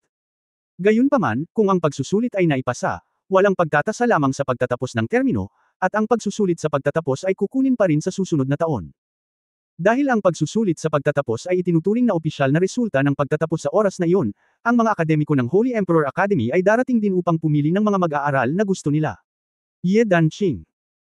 Gayunpaman, kung ang pagsusulit ay naipasa, walang pagtatasa lamang sa pagtatapos ng termino, at ang pagsusulit sa pagtatapos ay kukunin pa rin sa susunod na taon. Dahil ang pagsusulit sa pagtatapos ay itinuturing na opisyal na resulta ng pagtatapos sa oras na iyon, ang mga akademiko ng Holy Emperor Academy ay darating din upang pumili ng mga mag-aaral na gusto nila. Ye Danqing.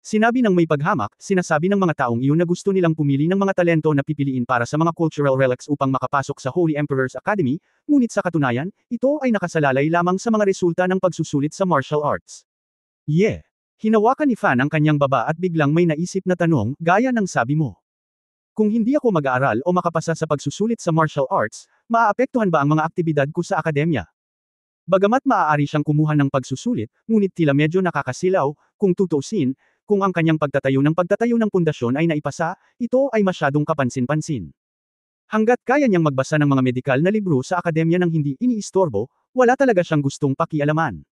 Sinabi ng may paghamak, sinasabi ng mga taong iyon na gusto nilang pumili ng mga talento na pipiliin para sa mga cultural relics upang makapasok sa Holy Emperor's Academy, ngunit sa katunayan, ito ay nakasalalay lamang sa mga resulta ng pagsusulit sa martial arts. Ye. Hinawakan ni Fan ang kanyang baba at biglang may naisip na tanong, gaya ng sabi mo. Kung hindi ako mag-aaral o makapasa sa pagsusulit sa martial arts, maaapektuhan ba ang mga aktibidad ko sa akademya? Bagamat maaari siyang kumuha ng pagsusulit, ngunit tila medyo nakakasilaw, kung tutuusin, kung ang kanyang pagtatayo ng pundasyon ay naipasa, ito ay masyadong kapansin-pansin. Hanggat kaya niyang magbasa ng mga medikal na libro sa akademya nang hindi iniistorbo, wala talaga siyang gustong pakialaman.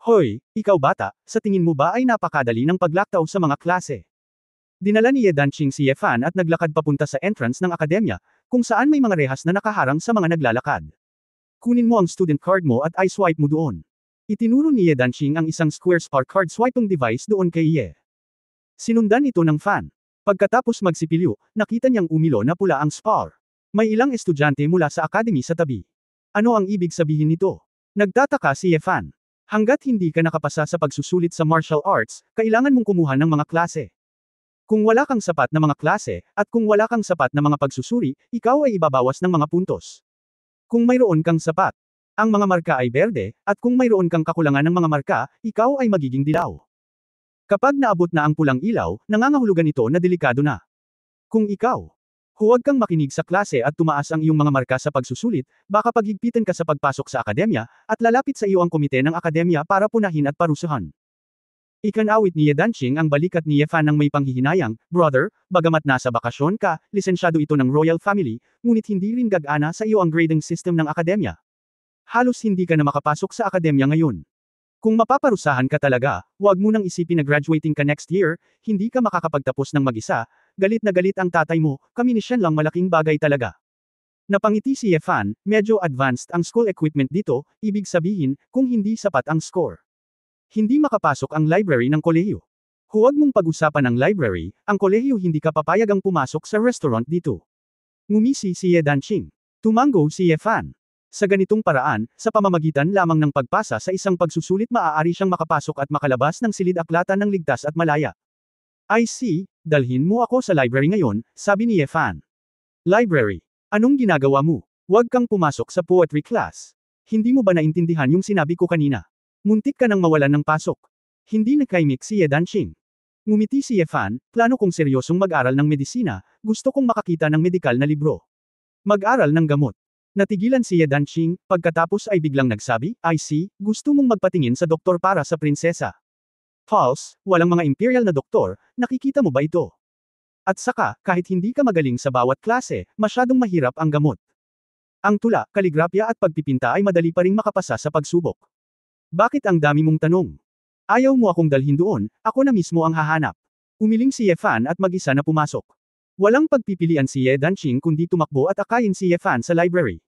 Hoy, ikaw bata, sa tingin mo ba ay napakadali ng paglaktaw sa mga klase? Dinala ni Ye Danqing si Ye Fan at naglakad papunta sa entrance ng akademya, kung saan may mga rehas na nakaharang sa mga naglalakad. Kunin mo ang student card mo at i-swipe mo doon. Itinuro ni Ye Danqing ang isang square spark card swiping device doon kay Ye. Sinundan ito ng Fan. Pagkatapos magsipilyo, nakita niyang umilo na pula ang spar. May ilang estudyante mula sa academy sa tabi. Ano ang ibig sabihin nito? Nagtataka si Ye Fan. Hanggat hindi ka nakapasa sa pagsusulit sa martial arts, kailangan mong kumuha ng mga klase. Kung wala kang sapat na mga klase, at kung wala kang sapat na mga pagsusuri, ikaw ay ibabawas ng mga puntos. Kung mayroon kang sapat, ang mga marka ay berde, at kung mayroon kang kakulangan ng mga marka, ikaw ay magiging dilaw. Kapag naabot na ang pulang ilaw, nangangahulugan ito na delikado na. Kung ikaw, huwag kang makinig sa klase at tumaas ang iyong mga marka sa pagsusulit, baka paghigpitan ka sa pagpasok sa akademya, at lalapit sa iyo ang komite ng akademya para punahin at parusahan. Ikanawit ni Ye Danqing ang balikat ni Ye Fan ng may panghihinayang, brother, bagamat nasa bakasyon ka, lisensyado ito ng royal family, ngunit hindi rin gagana sa iyo ang grading system ng akademya. Halos hindi ka na makapasok sa akademya ngayon. Kung mapaparusahan ka talaga, huwag mo nang isipin na graduating ka next year, hindi ka makakapagtapos ng mag-isa, galit na galit ang tatay mo, kami ni Shen lang malaking bagay talaga. Napangiti si Ye Fan, medyo advanced ang school equipment dito, ibig sabihin, kung hindi sapat ang score. Hindi makapasok ang library ng kolehiyo. Huwag mong pag-usapan ang library, ang kolehiyo hindi ka papayagang pumasok sa restaurant dito. Ngumisi si Ye Danqing. Tumango si Ye Fan. Sa ganitong paraan, sa pamamagitan lamang ng pagpasa sa isang pagsusulit maaari siyang makapasok at makalabas ng silid-aklatan ng ligtas at malaya. I see, dalhin mo ako sa library ngayon, sabi ni Ye Fan. Library. Anong ginagawa mo? Huwag kang pumasok sa poetry class. Hindi mo ba naintindihan yung sinabi ko kanina? Muntik ka nang mawalan ng pasok. Hindi nakaimik si Ye Danqing. Ngumiti si Ye Fan, plano kong seryosong mag-aral ng medisina, gusto kong makakita ng medikal na libro. Mag-aral ng gamot. Natigilan si Ye Danqing, pagkatapos ay biglang nagsabi, I see, gusto mong magpatingin sa doktor para sa prinsesa. False, walang mga imperial na doktor, nakikita mo ba ito? At saka, kahit hindi ka magaling sa bawat klase, masyadong mahirap ang gamot. Ang tula, kaligrapya at pagpipinta ay madali pa ring makapasa sa pagsubok. Bakit ang dami mong tanong? Ayaw mo akong dalhin doon, ako na mismo ang hahanap. Umiling si Ye Fan at mag-isa na pumasok. Walang pagpipilian si Ye Danqing kundi tumakbo at akayin si Ye Fan sa library.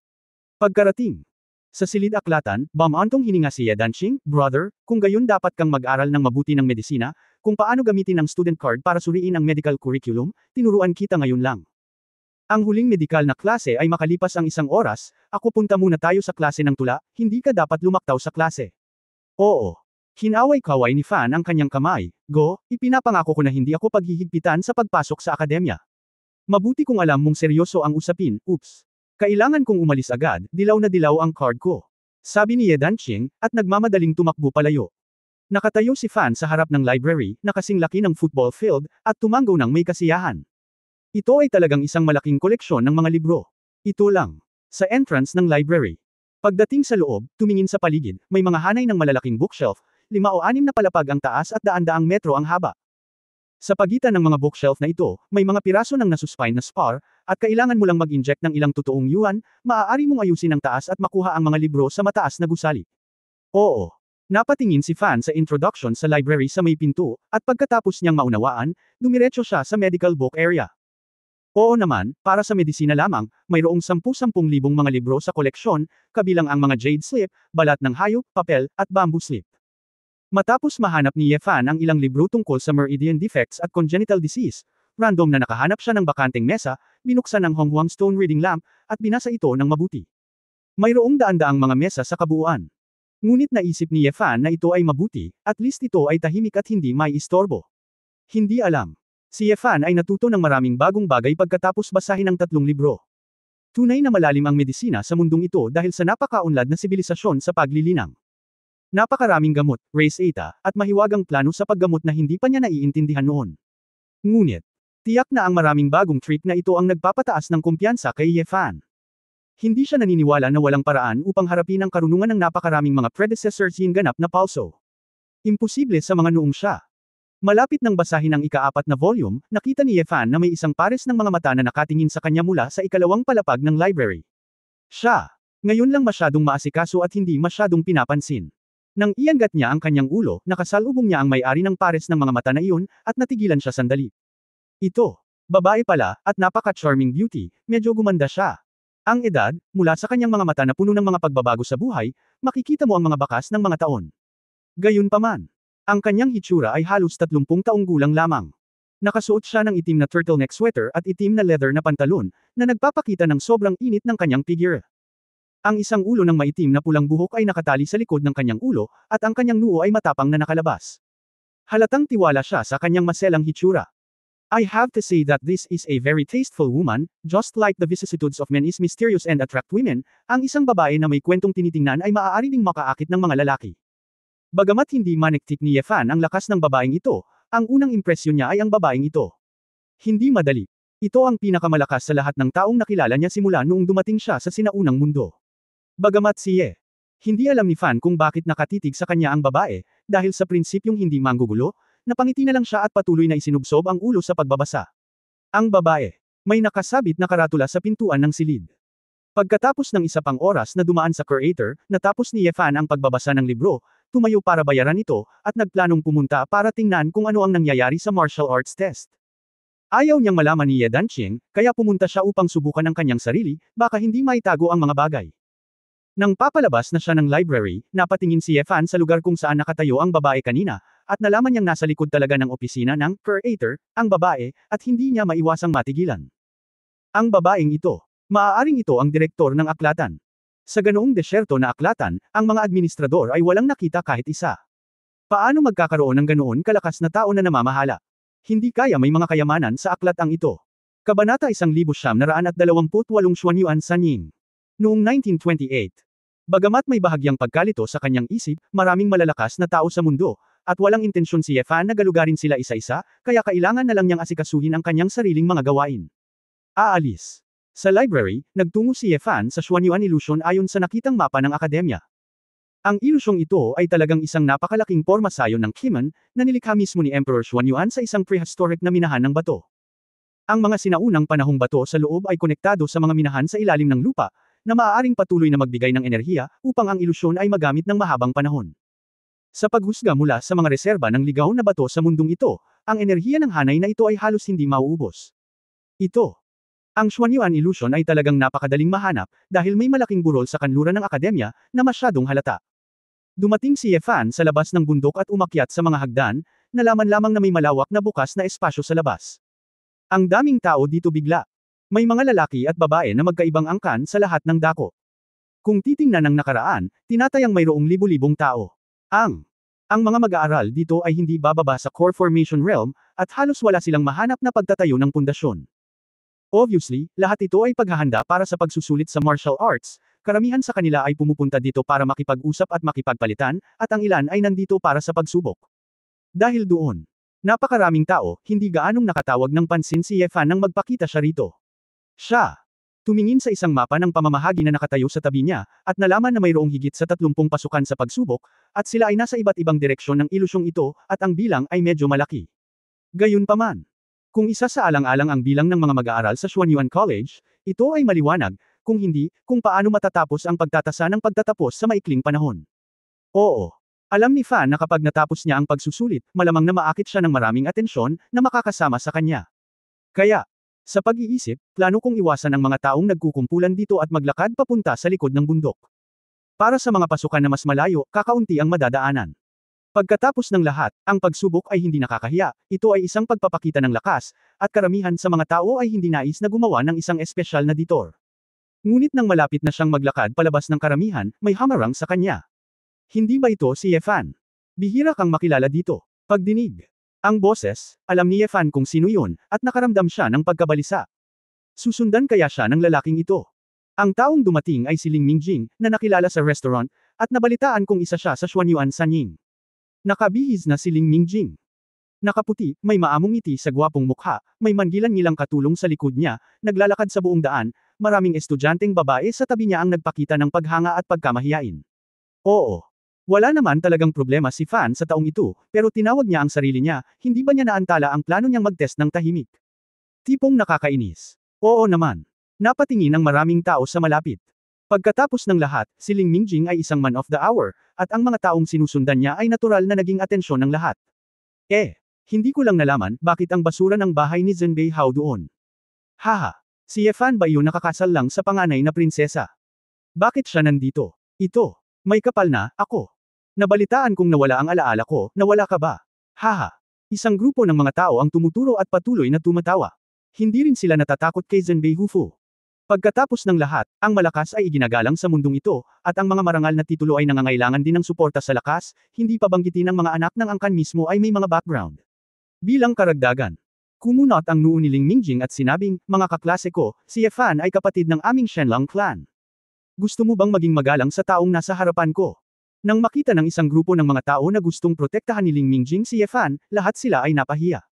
Pagkarating sa silid-aklatan, bumantong hininga si Ye Danqing, brother, kung gayon dapat kang mag-aral ng mabuti ng medisina, kung paano gamitin ang student card para suriin ang medical curriculum, tinuruan kita ngayon lang. Ang huling medikal na klase ay makalipas ang 1 oras, ako punta muna tayo sa klase ng tula, hindi ka dapat lumaktaw sa klase. Oo. Hinaway-kaway ni Fan ang kanyang kamay, go, ipinapangako ko na hindi ako paghihigpitan sa pagpasok sa akademya. Mabuti kung alam mong seryoso ang usapin, oops. Kailangan kong umalis agad, dilaw na dilaw ang card ko. Sabi ni Ye Danqing, at nagmamadaling tumakbo palayo. Nakatayo si Fan sa harap ng library, na kasing laki ng football field, at tumango ng may kasiyahan. Ito ay talagang isang malaking koleksyon ng mga libro. Ito lang. Sa entrance ng library. Pagdating sa loob, tumingin sa paligid, may mga hanay ng malalaking bookshelf, 5 o 6 na palapag ang taas at daan-daang metro ang haba. Sa pagitan ng mga bookshelf na ito, may mga piraso ng nasuspine na spar, At kailangan mo lang mag-inject ng ilang totoong yuan, maaari mong ayusin ang taas at makuha ang mga libro sa mataas na gusali. Oo. Napatingin si Fan sa introduction sa library sa may pinto, at pagkatapos niyang maunawaan, dumiretso siya sa medical book area. Oo naman, para sa medisina lamang, mayroong 10,000 mga libro sa koleksyon, kabilang ang mga jade slip, balat ng hayop, papel, at bamboo slip. Matapos mahanap ni Ye Fan ang ilang libro tungkol sa meridian defects at congenital disease, random na nakahanap siya ng bakanteng mesa, binuksan ang Honghuang stone reading lamp, at binasa ito ng mabuti. Mayroong daan-daang mga mesa sa kabuuan. Ngunit naisip ni Ye Fan na ito ay mabuti, at least ito ay tahimik at hindi may istorbo. Hindi alam. Si Ye Fan ay natuto ng maraming bagong bagay pagkatapos basahin ang 3 libro. Tunay na malalim ang medisina sa mundong ito dahil sa napakaunlad na sibilisasyon sa paglilinang. Napakaraming gamot, race eta, at mahiwagang plano sa paggamot na hindi pa niya naiintindihan noon. Ngunit, tiyak na ang maraming bagong trick na ito ang nagpapataas ng kumpiyansa kay Ye Fan. Hindi siya naniniwala na walang paraan upang harapin ang karunungan ng napakaraming mga predecessors ganap na palso. Imposible sa mga noong siya. Malapit nang basahin ang ika-4 na volume, nakita ni Ye Fan na may isang pares ng mga mata na nakatingin sa kanya mula sa ikalawang palapag ng library. Siya, ngayon lang masyadong maasikaso at hindi masyadong pinapansin. Nang iangat niya ang kanyang ulo, nakasalubong niya ang may-ari ng pares ng mga mata na iyon, at natigilan siya sandali. Ito, babae pala, at napaka-charming beauty, medyo gumanda siya. Ang edad, mula sa kanyang mga mata na puno ng mga pagbabago sa buhay, makikita mo ang mga bakas ng mga taon. Gayunpaman, ang kanyang hitsura ay halos 30 taong gulang lamang. Nakasuot siya ng itim na turtleneck sweater at itim na leather na pantalon, na nagpapakita ng sobrang init ng kanyang figure. Ang isang ulo ng maitim na pulang buhok ay nakatali sa likod ng kanyang ulo, at ang kanyang noo ay matapang na nakalabas. Halatang tiwala siya sa kanyang maselang hitsura. I have to say that this is a very tasteful woman, just like the vicissitudes of men is mysterious and attract women, ang isang babae na may kwentong tinitingnan ay maaari ding makaakit ng mga lalaki. Bagamat hindi maniktik ni Ye Fan ang lakas ng babaeng ito, ang unang impresyon niya ay ang babaeng ito. Hindi madali. Ito ang pinakamalakas sa lahat ng taong nakilala niya simula noong dumating siya sa sinaunang mundo. Bagamat si Ye, hindi alam ni Fan kung bakit nakatitig sa kanya ang babae, dahil sa prinsipyong hindi manggugulo, napangiti na lang siya at patuloy na isinubsob ang ulo sa pagbabasa. Ang babae, may nakasabit na karatula sa pintuan ng silid. Pagkatapos ng isa pang oras na dumaan sa curator, natapos ni Ye Fan ang pagbabasa ng libro, tumayo para bayaran ito, at nagplanong pumunta para tingnan kung ano ang nangyayari sa martial arts test. Ayaw niyang malaman ni Ye Danqing, kaya pumunta siya upang subukan ang kanyang sarili, baka hindi maitago ang mga bagay. Nang papalabas na siya ng library, napatingin si Ye Fan sa lugar kung saan nakatayo ang babae kanina, at nalaman niyang nasa likod talaga ng opisina ng curator, ang babae, at hindi niya maiwasang matigilan. Ang babaeng ito, maaaring ito ang direktor ng aklatan. Sa ganoong desyerto na aklatan, ang mga administrador ay walang nakita kahit isa. Paano magkakaroon ng ganoon kalakas na tao na namamahala? Hindi kaya may mga kayamanan sa aklatang ito. Kabanata 1928 Xuanyuan Sanying. Noong 1928. Bagamat may bahagyang pagkalito sa kanyang isip, maraming malalakas na tao sa mundo, at walang intensyon si Ye Fan na galugarin sila isa-isa, kaya kailangan na lang niyang asikasuhin ang kanyang sariling mga gawain. Aalis. Sa library, nagtungo si Ye Fan sa Xuanyuan Illusion ayon sa nakitang mapa ng akademya. Ang ilusyong ito ay talagang isang napakalaking pormasayon ng Kiman, na nilikha mismo ni Emperor Xuanyuan sa isang prehistoric na minahan ng bato. Ang mga sinaunang panahong bato sa loob ay konektado sa mga minahan sa ilalim ng lupa, na maaaring patuloy na magbigay ng enerhiya, upang ang ilusyon ay magamit ng mahabang panahon. Sa paghusga mula sa mga reserba ng ligaw na bato sa mundong ito, ang enerhiya ng hanay na ito ay halos hindi mauubos. Ito. Ang Xuanyuan Illusion ay talagang napakadaling mahanap, dahil may malaking burol sa kanluran ng akademya, na masyadong halata. Dumating si Ye Fan sa labas ng bundok at umakyat sa mga hagdan, nalaman lamang na may malawak na bukas na espasyo sa labas. Ang daming tao dito bigla. May mga lalaki at babae na magkaibang angkan sa lahat ng dako. Kung titingnan ng nakaraan, tinatayang mayroong libu-libong tao. Ang mga mag-aaral dito ay hindi bababa sa core formation realm, at halos wala silang mahanap na pagtatayo ng pundasyon. Obviously, lahat ito ay paghahanda para sa pagsusulit sa martial arts, karamihan sa kanila ay pumupunta dito para makipag-usap at makipagpalitan, at ang ilan ay nandito para sa pagsubok. Dahil doon, napakaraming tao, hindi gaanong nakatawag ng pansin si Ye Fan nang magpakita siya rito. Siya. Tumingin sa isang mapa ng pamamahagi na nakatayo sa tabi niya, at nalaman na mayroong higit sa 30 pasukan sa pagsubok, at sila ay nasa iba't ibang direksyon ng ilusyong ito, at ang bilang ay medyo malaki. Gayunpaman, Kung isa sa alang-alang ang bilang ng mga mag-aaral sa Xuanyuan College, ito ay maliwanag, kung hindi, kung paano matatapos ang pagtatasa ng pagtatapos sa maikling panahon. Oo. Alam ni Fan na kapag natapos niya ang pagsusulit, malamang na maakit siya ng maraming atensyon na makakasama sa kanya. Kaya, sa pag-iisip, plano kong iwasan ang mga taong nagkukumpulan dito at maglakad papunta sa likod ng bundok. Para sa mga pasukan na mas malayo, kakaunti ang madadaanan. Pagkatapos ng lahat, ang pagsubok ay hindi nakakahiya, ito ay isang pagpapakita ng lakas, at karamihan sa mga tao ay hindi nais na gumawa ng isang espesyal na detour. Ngunit nang malapit na siyang maglakad palabas ng karamihan, may hamarang sa kanya. Hindi ba ito si Yefan? Bihira kang makilala dito. Pagdinig. Ang boses, alam ni Yefan kung sino yun, at nakaramdam siya ng pagkabalisa. Susundan kaya siya ng lalaking ito. Ang taong dumating ay si Ling Mingjing, na nakilala sa restaurant, at nabalitaan kung isa siya sa Xuanyuan Sanying. Nakabihis na si Ling Mingjing. Nakaputi, may maamong ngiti sa gwapong mukha, may mangilan-ngilang katulong sa likod niya, naglalakad sa buong daan, maraming estudyanteng babae sa tabi niya ang nagpakita ng paghanga at pagkamahiyain. Oo. Wala naman talagang problema si Fan sa taong ito, pero tinawag niya ang sarili niya, hindi ba niya naantala ang plano niyang mag-test ng tahimik? Tipong nakakainis. Oo naman. Napatingin ang maraming tao sa malapit. Pagkatapos ng lahat, si Ling Mingjing ay isang man of the hour, at ang mga taong sinusundan niya ay natural na naging atensyon ng lahat. Hindi ko lang nalaman bakit ang basura ng bahay ni Zhenbei Hao doon. Haha. Si Yefan ba yun nakakasal lang sa panganay na prinsesa? Bakit siya nandito? Ito. May kapal na, ako. Nabalitaan kong nawala ang alaala ko, nawala ka ba? Haha. Isang grupo ng mga tao ang tumuturo at patuloy na tumatawa. Hindi rin sila natatakot kay Zhenbei Hufu. Pagkatapos ng lahat, ang malakas ay iginagalang sa mundong ito, at ang mga marangal na titulo ay nangangailangan din ng suporta sa lakas, hindi pa banggitin ng mga anak ng angkan mismo ay may mga background. Bilang karagdagan, kumunot ang noo ni Ling Mingjing at sinabing, mga kaklase ko, si Yefan ay kapatid ng aming Shenlong clan. Gusto mo bang maging magalang sa taong nasa harapan ko? Nang makita ng isang grupo ng mga tao na gustong protektahan ni Ling Mingjing si Yefan, lahat sila ay napahiya.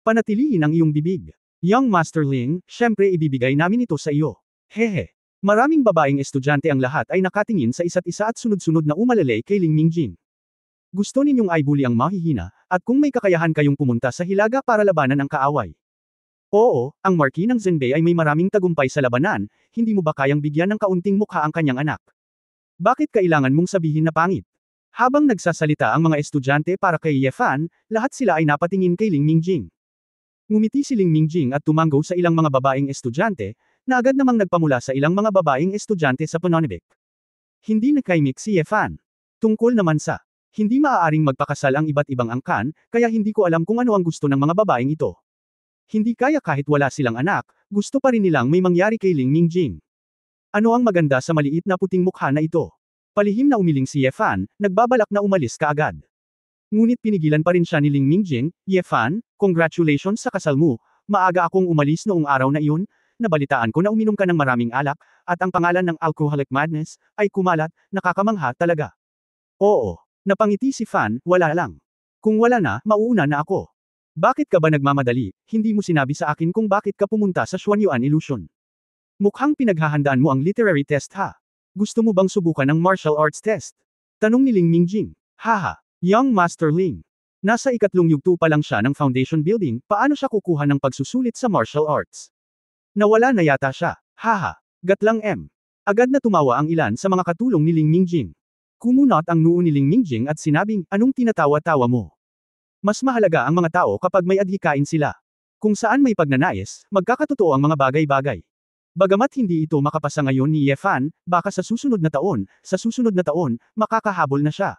Panatilihin ang iyong bibig. Young Master Ling, syempre ibibigay namin ito sa iyo. Hehe. Maraming babaeng estudyante ang lahat ay nakatingin sa isa't isa at sunod-sunod na umalalay kay Ling Mingjing. Gusto ninyong i-bully ang mahihina, at kung may kakayahan kayong pumunta sa hilaga para labanan ang kaaway. Oo, ang marquis ng Zhenbei ay may maraming tagumpay sa labanan, hindi mo ba kayang bigyan ng kaunting mukha ang kanyang anak? Bakit kailangan mong sabihin na pangit? Habang nagsasalita ang mga estudyante para kay Yefan, lahat sila ay napatingin kay Ling Mingjing. Ngumiti si Ling Mingjing at tumanggo sa ilang mga babaeng estudyante, na agad namang nagpamula sa ilang mga babaeng estudyante sa pananibik. Hindi nakaimik si Yefan. Tungkol naman sa, hindi maaaring magpakasal ang iba't ibang angkan, kaya hindi ko alam kung ano ang gusto ng mga babaeng ito. Hindi kaya kahit wala silang anak, gusto pa rin nilang may mangyari kay Ling Mingjing. Ano ang maganda sa maliit na puting mukha na ito? Palihim na umiling si Yefan, nagbabalak na umalis kaagad. Ngunit pinigilan pa rin siya ni Ling Mingjing, Yefan, congratulations sa kasal mo, maaga akong umalis noong araw na iyon, nabalitaan ko na uminom ka ng maraming alak, at ang pangalan ng alcoholic madness, ay kumalat, nakakamangha talaga. Oo, napangiti si Fan, wala lang. Kung wala na, mauuna na ako. Bakit ka ba nagmamadali, hindi mo sinabi sa akin kung bakit ka pumunta sa Xuanyuan Illusion? Mukhang pinaghahandaan mo ang literary test ha? Gusto mo bang subukan ng martial arts test? Tanong ni Ling Mingjing. Haha, Young Master Ling. Nasa ikatlong yugto pa lang siya ng foundation building, paano siya kukuha ng pagsusulit sa martial arts? Nawala na yata siya. Haha, gatlang M. Agad na tumawa ang ilan sa mga katulong ni Ling Mingjing. Kumunot ang noo ni Ling Mingjing at sinabing, anong tinatawa-tawa mo? Mas mahalaga ang mga tao kapag may adhikain sila. Kung saan may pagnanais, magkakatotoo ang mga bagay-bagay. Bagamat hindi ito makapasa ngayon ni Yefan, baka sa susunod na taon, makakahabol na siya.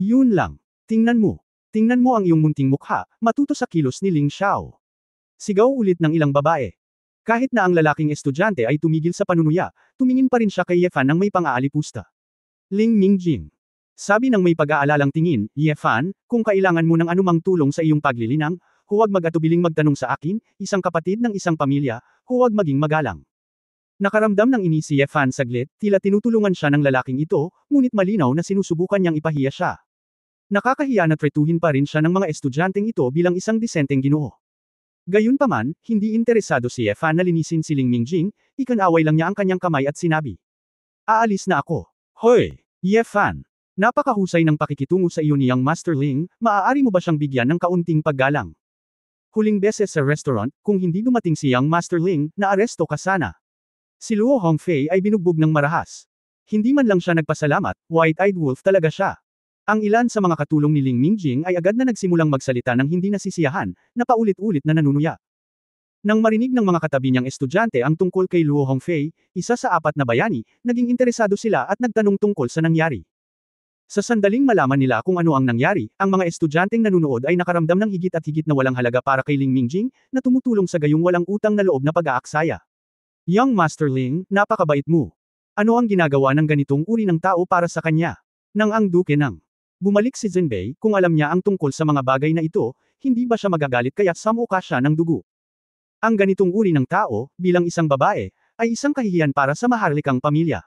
Yun lang. Tingnan mo. Tingnan mo ang iyong munting mukha, matuto sa kilos ni Ling Xiao. Sigaw ulit ng ilang babae. Kahit na ang lalaking estudyante ay tumigil sa panunuya, tumingin pa rin siya kay Yefan ng may pang-aalipusta. Ling Mingjing. Sabi ng may pag-aalalang tingin, Yefan, kung kailangan mo ng anumang tulong sa iyong paglilinang, huwag mag-atubiling magtanong sa akin, isang kapatid ng isang pamilya, huwag maging magalang. Nakaramdam ng inis si Yefan saglit, tila tinutulungan siya ng lalaking ito, ngunit malinaw na sinusubukan niyang ipahiya siya. Nakakahiya na tretuhin pa rin siya ng mga estudyanteng ito bilang isang disenteng ginoo. Gayunpaman, hindi interesado si Yefan na linisin si Ling Mingjing, ikanaway lang niya ang kanyang kamay at sinabi. Aalis na ako. Hoy! Yefan! Napakahusay ng pakikitungo sa iyo ni Young Master Ling, maaari mo ba siyang bigyan ng kaunting paggalang? Huling beses sa restaurant, kung hindi dumating si Young Master Ling, naaresto ka sana. Si Luo Hongfei ay binugbog ng marahas. Hindi man lang siya nagpasalamat, white-eyed wolf talaga siya. Ang ilan sa mga katulong ni Ling Mingjing ay agad na nagsimulang magsalita ng hindi nasisiyahan, na paulit-ulit na nanunuya. Nang marinig ng mga katabi niyang estudyante ang tungkol kay Luo Hongfei, isa sa 4 na bayani, naging interesado sila at nagtanong tungkol sa nangyari. Sa sandaling malaman nila kung ano ang nangyari, ang mga estudyanteng nanunood ay nakaramdam ng higit at higit na walang halaga para kay Ling Mingjing, na tumutulong sa gayong walang utang na loob na pag-aaksaya. Young Master Ling, napakabait mo. Ano ang ginagawa ng ganitong uri ng tao para sa kanya? Nang ang duke nang bumalik si Zhenbei, kung alam niya ang tungkol sa mga bagay na ito, hindi ba siya magagalit kaya samuka siya ng dugo? Ang ganitong uri ng tao, bilang isang babae, ay isang kahihiyan para sa maharlikang pamilya.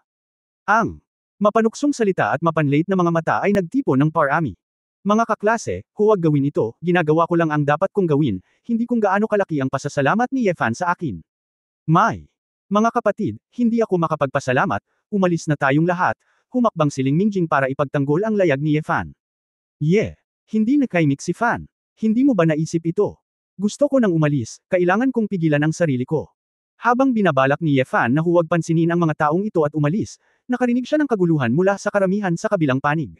Ang mapanuksong salita at mapanlate na mga mata ay nagtipon ng parami. Mga kaklase, huwag gawin ito, ginagawa ko lang ang dapat kong gawin, hindi kung gaano kalaki ang pasasalamat ni Yefan sa akin. Mga kapatid, hindi ako makapagpasalamat, umalis na tayong lahat, humakbang si Ling Mingjing para ipagtanggol ang layag ni Yefan. Hindi nakaimik si Fan. Hindi mo ba naisip ito? Gusto ko nang umalis, kailangan kong pigilan ang sarili ko. Habang binabalak ni Yefan na huwag pansinin ang mga taong ito at umalis, nakarinig siya ng kaguluhan mula sa karamihan sa kabilang panig.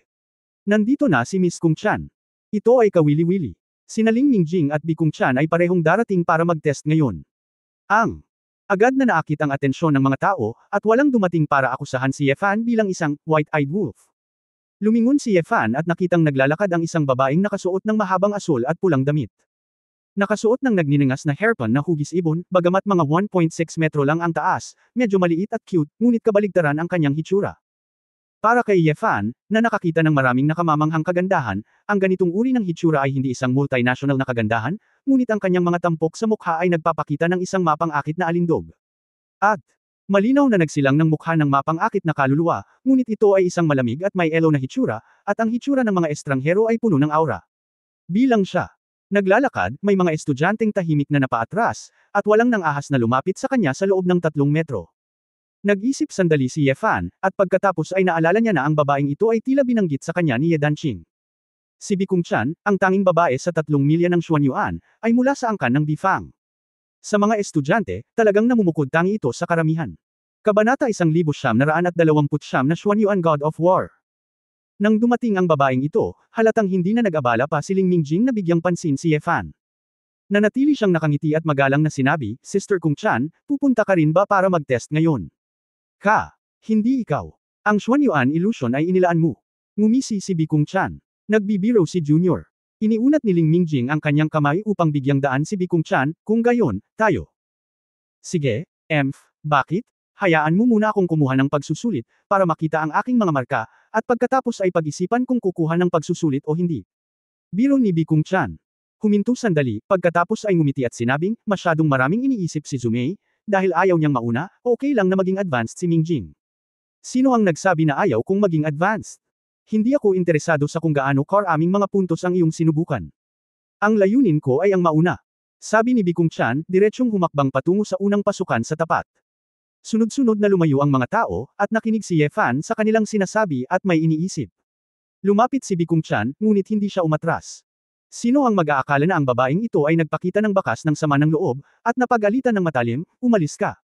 Nandito na si Miss Kung Chan. Ito ay kawili-wili. Sina Ling Mingjing at Bi Kung Chan ay parehong darating para mag-test ngayon. Agad na naakit ang atensyon ng mga tao, at walang dumating para akusahan si Yefan bilang isang white-eyed wolf. Lumingon si Yefan at nakitang naglalakad ang isang babaeng nakasuot ng mahabang asul at pulang damit. Nakasuot ng nagniningas na hairpan na hugis ibon, bagamat mga 1.6 metro lang ang taas, medyo maliit at cute, ngunit kabaligtaran ang kanyang hitsura. Para kay Yefan, na nakakita ng maraming nakamamanghang kagandahan, ang ganitong uri ng hitsura ay hindi isang multinational na kagandahan, ngunit ang kanyang mga tampok sa mukha ay nagpapakita ng isang mapang-akit na alindog. At malinaw na nagsilang ng mukha ng mapang-akit na kaluluwa, ngunit ito ay isang malamig at may elo na hitsura, at ang hitsura ng mga estranghero ay puno ng aura. Bilang siya naglalakad, may mga estudyanteng tahimik na napaatras, at walang nang ahas na lumapit sa kanya sa loob ng 3 metro. Nag-isip sandali si Yefan, at pagkatapos ay naalala niya na ang babaeng ito ay tila binanggit sa kanya ni Ye Danqing. Si Bi Kung Chan, ang tanging babae sa 3 milya ng Xuanyuan, ay mula sa angkan ng Bifang. Sa mga estudyante, talagang namumukod tangi ito sa karamihan. Kabanata 1929 na Xuanyuan God of War. Nang dumating ang babaeng ito, halatang hindi na nag-abala pa si Ling Mingjing na bigyang pansin si Yefan. Nanatili siyang nakangiti at magalang na sinabi, Sister Kung Chan, pupunta ka rin ba para mag-test ngayon? Hindi ikaw. Ang Xuanyuan illusion ay inilaan mo. Ngumisi si Bi Kung Chan. Nagbibiro si Junior. Iniunat ni Ling Mingjing ang kanyang kamay upang bigyang daan si Bi Kung Chan, kung gayon, tayo. Sige, bakit? Hayaan mo muna akong kumuha ng pagsusulit, para makita ang aking mga marka, at pagkatapos ay pag-isipan kung kukuha ng pagsusulit o hindi. Biro ni Bi Kung Chan. Huminto sandali, pagkatapos ay ngumiti at sinabing, masyadong maraming iniisip si Zumei, dahil ayaw niyang mauna, okay lang na maging advanced si Mingjing. Sino ang nagsabi na ayaw kung maging advanced? Hindi ako interesado sa kung gaano karaming mga puntos ang iyong sinubukan. Ang layunin ko ay ang mauna. Sabi ni Bi Kung Chan, diretsyong humakbang patungo sa unang pasukan sa tapat. Sunod-sunod na lumayo ang mga tao, at nakinig si Yefan sa kanilang sinasabi at may iniisip. Lumapit si Bi Kung Chan, ngunit hindi siya umatras. Sino ang mag-aakala na ang babaeng ito ay nagpakita ng bakas ng sama ng loob, at napagalitan ng matalim, umalis ka.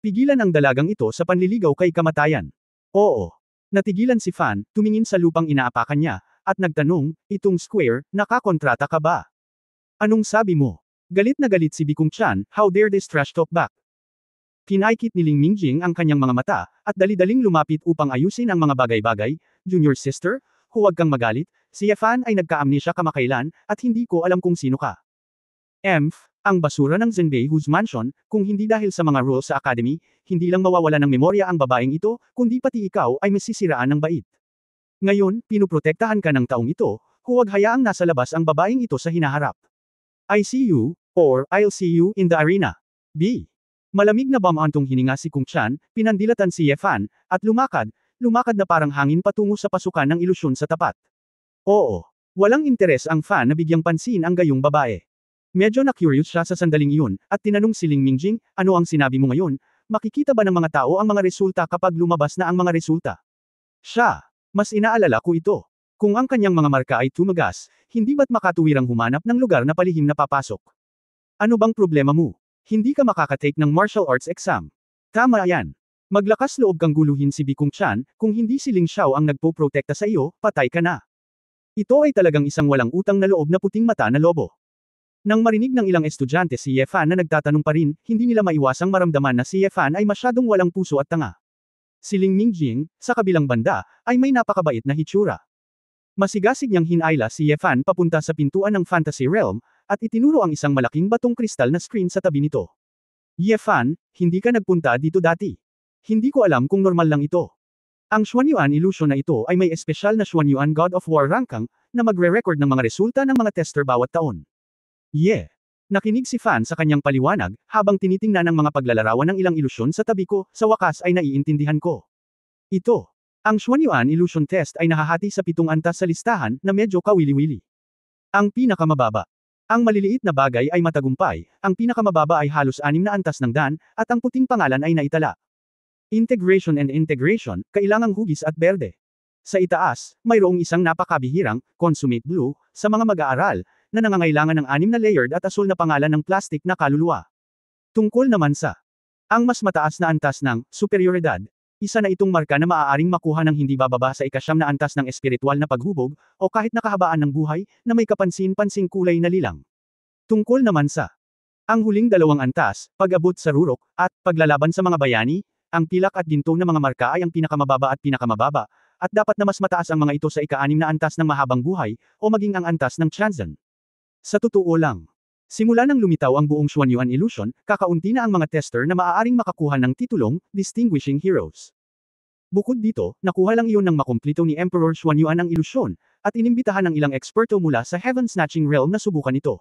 Pigilan ang dalagang ito sa panliligaw kay kamatayan. Oo. Natigilan si Fan, tumingin sa lupang inaapakan niya, at nagtanong, itong square, nakakontrata ka ba? Anong sabi mo? Galit na galit si Bi Kung Chan, how dare this trash talk back? Kinaikit ni Ling Mingjing ang kanyang mga mata, at dali-daling lumapit upang ayusin ang mga bagay-bagay. Junior sister, huwag kang magalit, si Yefan ay nagka-amnesia kamakailan, at hindi ko alam kung sino ka. Ang basura ng Zhenbei Hu's mansion, kung hindi dahil sa mga rules sa academy, hindi lang mawawala ng memorya ang babaeng ito, kundi pati ikaw ay masisiraan ng bait. Ngayon, pinuprotektahan ka ng taong ito, huwag hayaang nasa labas ang babaeng ito sa hinaharap. I see you, or I'll see you in the arena. B. Malamig na bamantong hininga si Kung Chan, pinandilatan si Yefan, at lumakad na parang hangin patungo sa pasukan ng ilusyon sa tapat. Oo. Walang interes ang Fan na bigyang pansin ang gayong babae. Medyo na-curious siya sa sandaling iyon, at tinanong si Ling Mingjing, ano ang sinabi mo ngayon? Makikita ba ng mga tao ang mga resulta kapag lumabas na ang mga resulta? Siya. Mas inaalala ko ito. Kung ang kanyang mga marka ay tumagas, hindi ba't makatuwirang humanap ng lugar na palihim na papasok? Ano bang problema mo? Hindi ka makakatake ng martial arts exam. Tama yan. Maglakas loob kang guluhin si Bikung Chan, kung hindi si Ling Xiao ang nagpoprotekta sa iyo, patay ka na. Ito ay talagang isang walang utang na loob na puting mata na lobo. Nang marinig ng ilang estudyante si Ye Fan na nagtatanong pa rin, hindi nila maiwasang maramdaman na si Ye Fan ay masyadong walang puso at tanga. Si Ling Mingjing, sa kabilang banda, ay may napakabait na hitsura. Masigasig niyang hinayla si Ye Fan papunta sa pintuan ng Fantasy Realm, at itinuro ang isang malaking batong kristal na screen sa tabi nito. Ye Fan, hindi ka nagpunta dito dati. Hindi ko alam kung normal lang ito. Ang Xuanyuan illusion na ito ay may espesyal na Xuanyuan God of War Rankang, na magre-record ng mga resulta ng mga tester bawat taon. Nakinig si Fan sa kanyang paliwanag, habang tinitingnan ang mga paglalarawan ng ilang ilusyon sa tabi ko, sa wakas ay naiintindihan ko. Ito. Ang Xuanyuan illusion test ay nahahati sa 7 antas sa listahan, na medyo kawili-wili. Ang pinakamababa. Ang maliliit na bagay ay matagumpay, ang pinakamababa ay halos 6 na antas ng dan, at ang puting pangalan ay naitala. Integration and integration, kailangang hugis at berde. Sa itaas, mayroong isang napakabihirang, consummate blue, sa mga mag-aaral, na nangangailangan ng 6 na layered at asul na pangalan ng plastic na kaluluwa. Tungkol naman sa ang mas mataas na antas ng superioridad, isa na itong marka na maaaring makuha ng hindi bababa sa 9 na antas ng espiritual na paghubog, o kahit nakahabaan ng buhay, na may kapansin-pansing kulay na lilang. Tungkol naman sa ang huling 2 antas, pag-abot sa rurok, at paglalaban sa mga bayani, ang pilak at ginto na mga marka ay ang pinakamababa, at dapat na mas mataas ang mga ito sa 6 na antas ng mahabang buhay, o maging ang antas ng Chanzen. Sa totoo lang, simula nang lumitaw ang buong Xuanyuan illusion, kakaunti na ang mga tester na maaaring makakuha ng titulong Distinguishing Heroes. Bukod dito, nakuha lang iyon ng makumplito ni Emperor Xuanyuan ang ilusyon, at inimbitahan ng ilang eksperto mula sa Heaven Snatching Realm na subukan ito.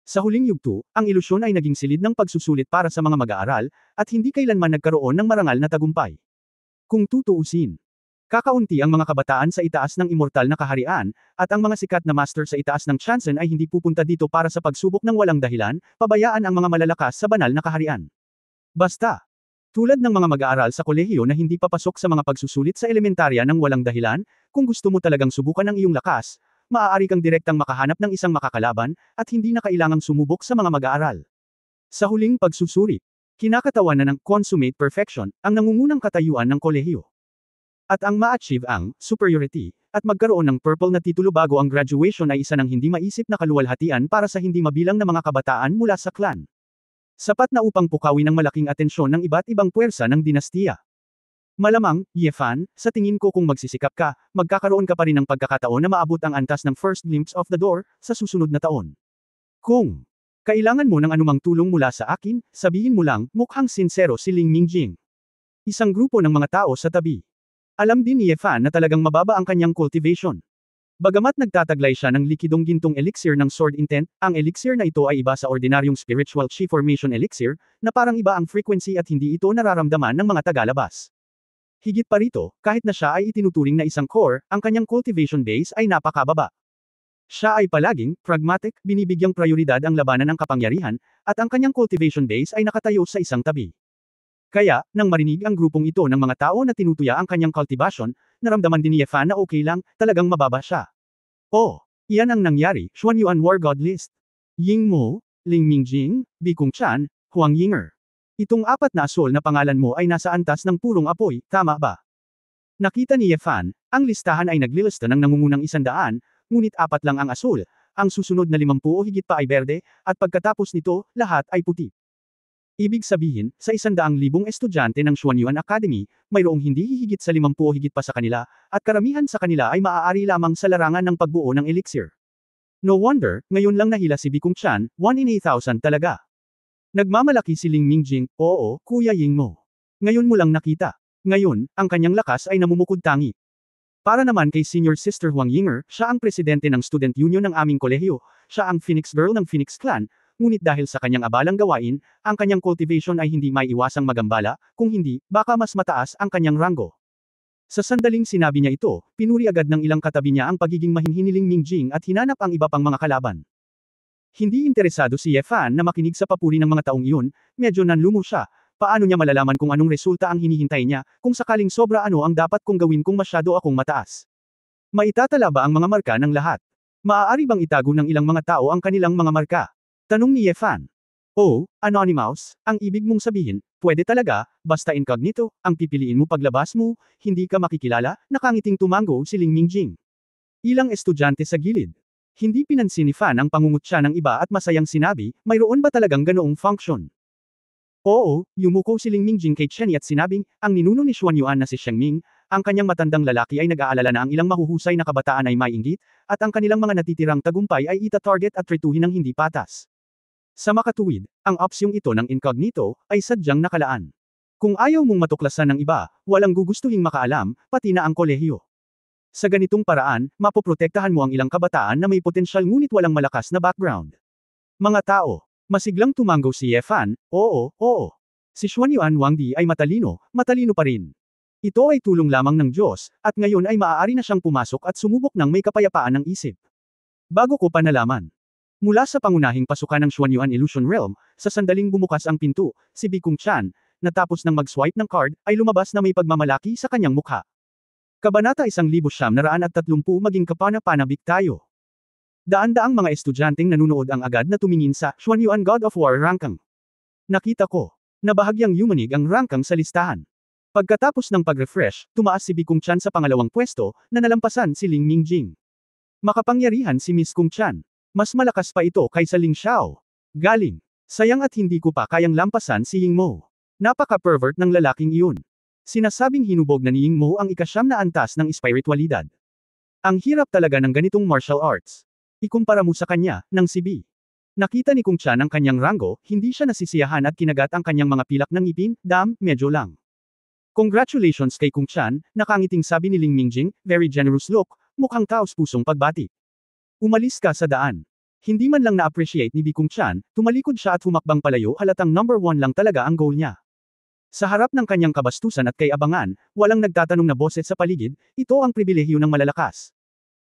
Sa huling yugto, ang ilusyon ay naging silid ng pagsusulit para sa mga mag-aaral, at hindi kailanman nagkaroon ng marangal na tagumpay. Kung tutuusin, kakaunti ang mga kabataan sa itaas ng immortal na kaharian, at ang mga sikat na master sa itaas ng Chanzen ay hindi pupunta dito para sa pagsubok ng walang dahilan, pabayaan ang mga malalakas sa banal na kaharian. Basta, tulad ng mga mag-aaral sa kolehiyo na hindi papasok sa mga pagsusulit sa elementarya ng walang dahilan, kung gusto mo talagang subukan ang iyong lakas, maaari kang direktang makahanap ng isang makakalaban, at hindi na kailangang sumubok sa mga mag-aaral. Sa huling pagsusuri, kinakatawanan ng consummate perfection, ang nangungunang katayuan ng kolehiyo. At ang ma-achieve ang superiority, at magkaroon ng purple na titulo bago ang graduation ay isa ng hindi maisip na kaluwalhatian para sa hindi mabilang na mga kabataan mula sa clan. Sapat na upang pukawin ang malaking atensyon ng iba't ibang puwersa ng dinastiya. Malamang, Ye Fan, sa tingin ko kung magsisikap ka, magkakaroon ka pa rin ng pagkakataon na maabot ang antas ng first glimpse of the door, sa susunod na taon. Kung kailangan mo ng anumang tulong mula sa akin, sabihin mo lang, mukhang sinsero si Ling Mingjing. Isang grupo ng mga tao sa tabi. Alam din ni Ye Fan na talagang mababa ang kanyang cultivation. Bagamat nagtataglay siya ng likidong gintong elixir ng Sword Intent, ang elixir na ito ay iba sa ordinaryong spiritual chi formation elixir, na parang iba ang frequency at hindi ito nararamdaman ng mga tagalabas. Higit pa rito, kahit na siya ay itinuturing na isang core, ang kanyang cultivation base ay napakababa. Siya ay palaging pragmatic, binibigyang prioridad ang labanan ng kapangyarihan, at ang kanyang cultivation base ay nakatayo sa isang tabi. Kaya, nang marinig ang grupong ito ng mga tao na tinutuya ang kanyang cultivation, naramdaman din ni Ye Fan na okay lang, talagang mababa siya. Oh, iyan ang nangyari, Xuanyuan War God List. Ying Mo, Ling Mingjing, Bikung Chan, Huang Yinger. Itong 4 na asul na pangalan mo ay nasa antas ng purong apoy, tama ba? Nakita ni Ye Fan, ang listahan ay naglilista ng nangungunang 100, ngunit 4 lang ang asul, ang susunod na 50 o higit pa ay berde, at pagkatapos nito, lahat ay puti. Ibig sabihin, sa 100,000 estudyante ng Xuanyuan Academy, mayroong hindi hihigit sa 50 o higit pa sa kanila, at karamihan sa kanila ay maaari lamang sa larangan ng pagbuo ng elixir. No wonder, ngayon lang nahila si Bikung Chan, 1 in 8,000 talaga. Nagmamalaki si Ling Mingjing, oo, Kuya Ying Mo. Ngayon mo lang nakita. Ngayon, ang kanyang lakas ay namumukod-tangi. Para naman kay Senior Sister Huang Yinger, siya ang presidente ng Student Union ng aming kolehiyo, siya ang Phoenix Girl ng Phoenix Clan, ngunit dahil sa kanyang abalang gawain, ang kanyang cultivation ay hindi maiiwasang magambala, kung hindi, baka mas mataas ang kanyang ranggo. Sa sandaling sinabi niya ito, pinuri agad ng ilang katabi niya ang pagiging mahinhiniling Mingjing at hinanap ang iba pang mga kalaban. Hindi interesado si Ye Fan na makinig sa papuri ng mga taong iyon, medyo nanlumo siya. Paano niya malalaman kung anong resulta ang hinihintay niya, kung sakaling sobra ano ang dapat kong gawin kung masyado akong mataas? Maitatala ba ang mga marka ng lahat? Maaari bang itago ng ilang mga tao ang kanilang mga marka? Tanong ni Ye Fan. Oh, Anonymous, ang ibig mong sabihin, pwede talaga, basta incognito, ang pipiliin mo paglabas mo, hindi ka makikilala, nakangiting tumango si Ling Mingjing. Ilang estudyante sa gilid. Hindi pinansin ni Fan ang pangungutya ng iba at masayang sinabi, mayroon ba talagang ganoong function? Oo, yumuko si Ling Mingjing kay Chen Yi at sinabing, ang ninuno ni Xuan Yuan na si Sheng Ming, ang kanyang matandang lalaki ay nag-aalala na ang ilang mahuhusay na kabataan ay mainggit, at ang kanilang mga natitirang tagumpay ay ita-target at tretuhin ng hindi patas. Sa makatuwid, ang opsyong ito ng incognito, ay sadyang nakalaan. Kung ayaw mong matuklasan ng iba, walang gugustuhing makaalam, pati na ang kolehiyo. Sa ganitong paraan, mapoprotektahan mo ang ilang kabataan na may potensyal ngunit walang malakas na background. Mga tao. Masiglang tumango si Ye Fan, oo, oo. Si Xuan Yuan Wangdi ay matalino, matalino pa rin. Ito ay tulong lamang ng Diyos, at ngayon ay maaari na siyang pumasok at sumubok ng may kapayapaan ng isip. Bago ko pa nalaman. Mula sa pangunahing pasukan ng Xuan Yuan Illusion Realm, sa sandaling bumukas ang pinto, si Bikung Chan, natapos ng mag-swipe ng card, ay lumabas na may pagmamalaki sa kanyang mukha. Kabanata 1930 maging kapana-panabik tayo. Daan-daang mga estudyanteng nanunood ang agad na tumingin sa Xuan Yuan God of War Rankang. Nakita ko na bahagyang yumanig ang Rankang sa listahan. Pagkatapos ng pag-refresh, tumaas si Bikung Chan sa pangalawang pwesto, na nalampasan si Ling Mingjing. Makapangyarihan si Miss Kung Chan. Mas malakas pa ito kaysa Ling Xiao. Galing. Sayang at hindi ko pa kayang lampasan si Ying Mo. Napaka-pervert ng lalaking iyon. Sinasabing hinubog na ni Ying Mo ang ikasyam na antas ng espiritualidad. Ang hirap talaga ng ganitong martial arts. Ikumpara mo sa kanya, ng si B. Nakita ni Kung Chan ang kanyang ranggo, hindi siya nasisiyahan at kinagat ang kanyang mga pilak ng ngipin, medyo lang. Congratulations kay Kung Chan, nakangiting sabi ni Ling Mingjing, very generous look, mukhang taos-pusong pagbati. Umalis ka sa daan. Hindi man lang na-appreciate ni B. Kung Chan, tumalikod siya at humakbang palayo halatang number 1 lang talaga ang goal niya. Sa harap ng kanyang kabastusan at kay abangan, walang nagtatanong na boses sa paligid, ito ang pribilehyo ng malalakas.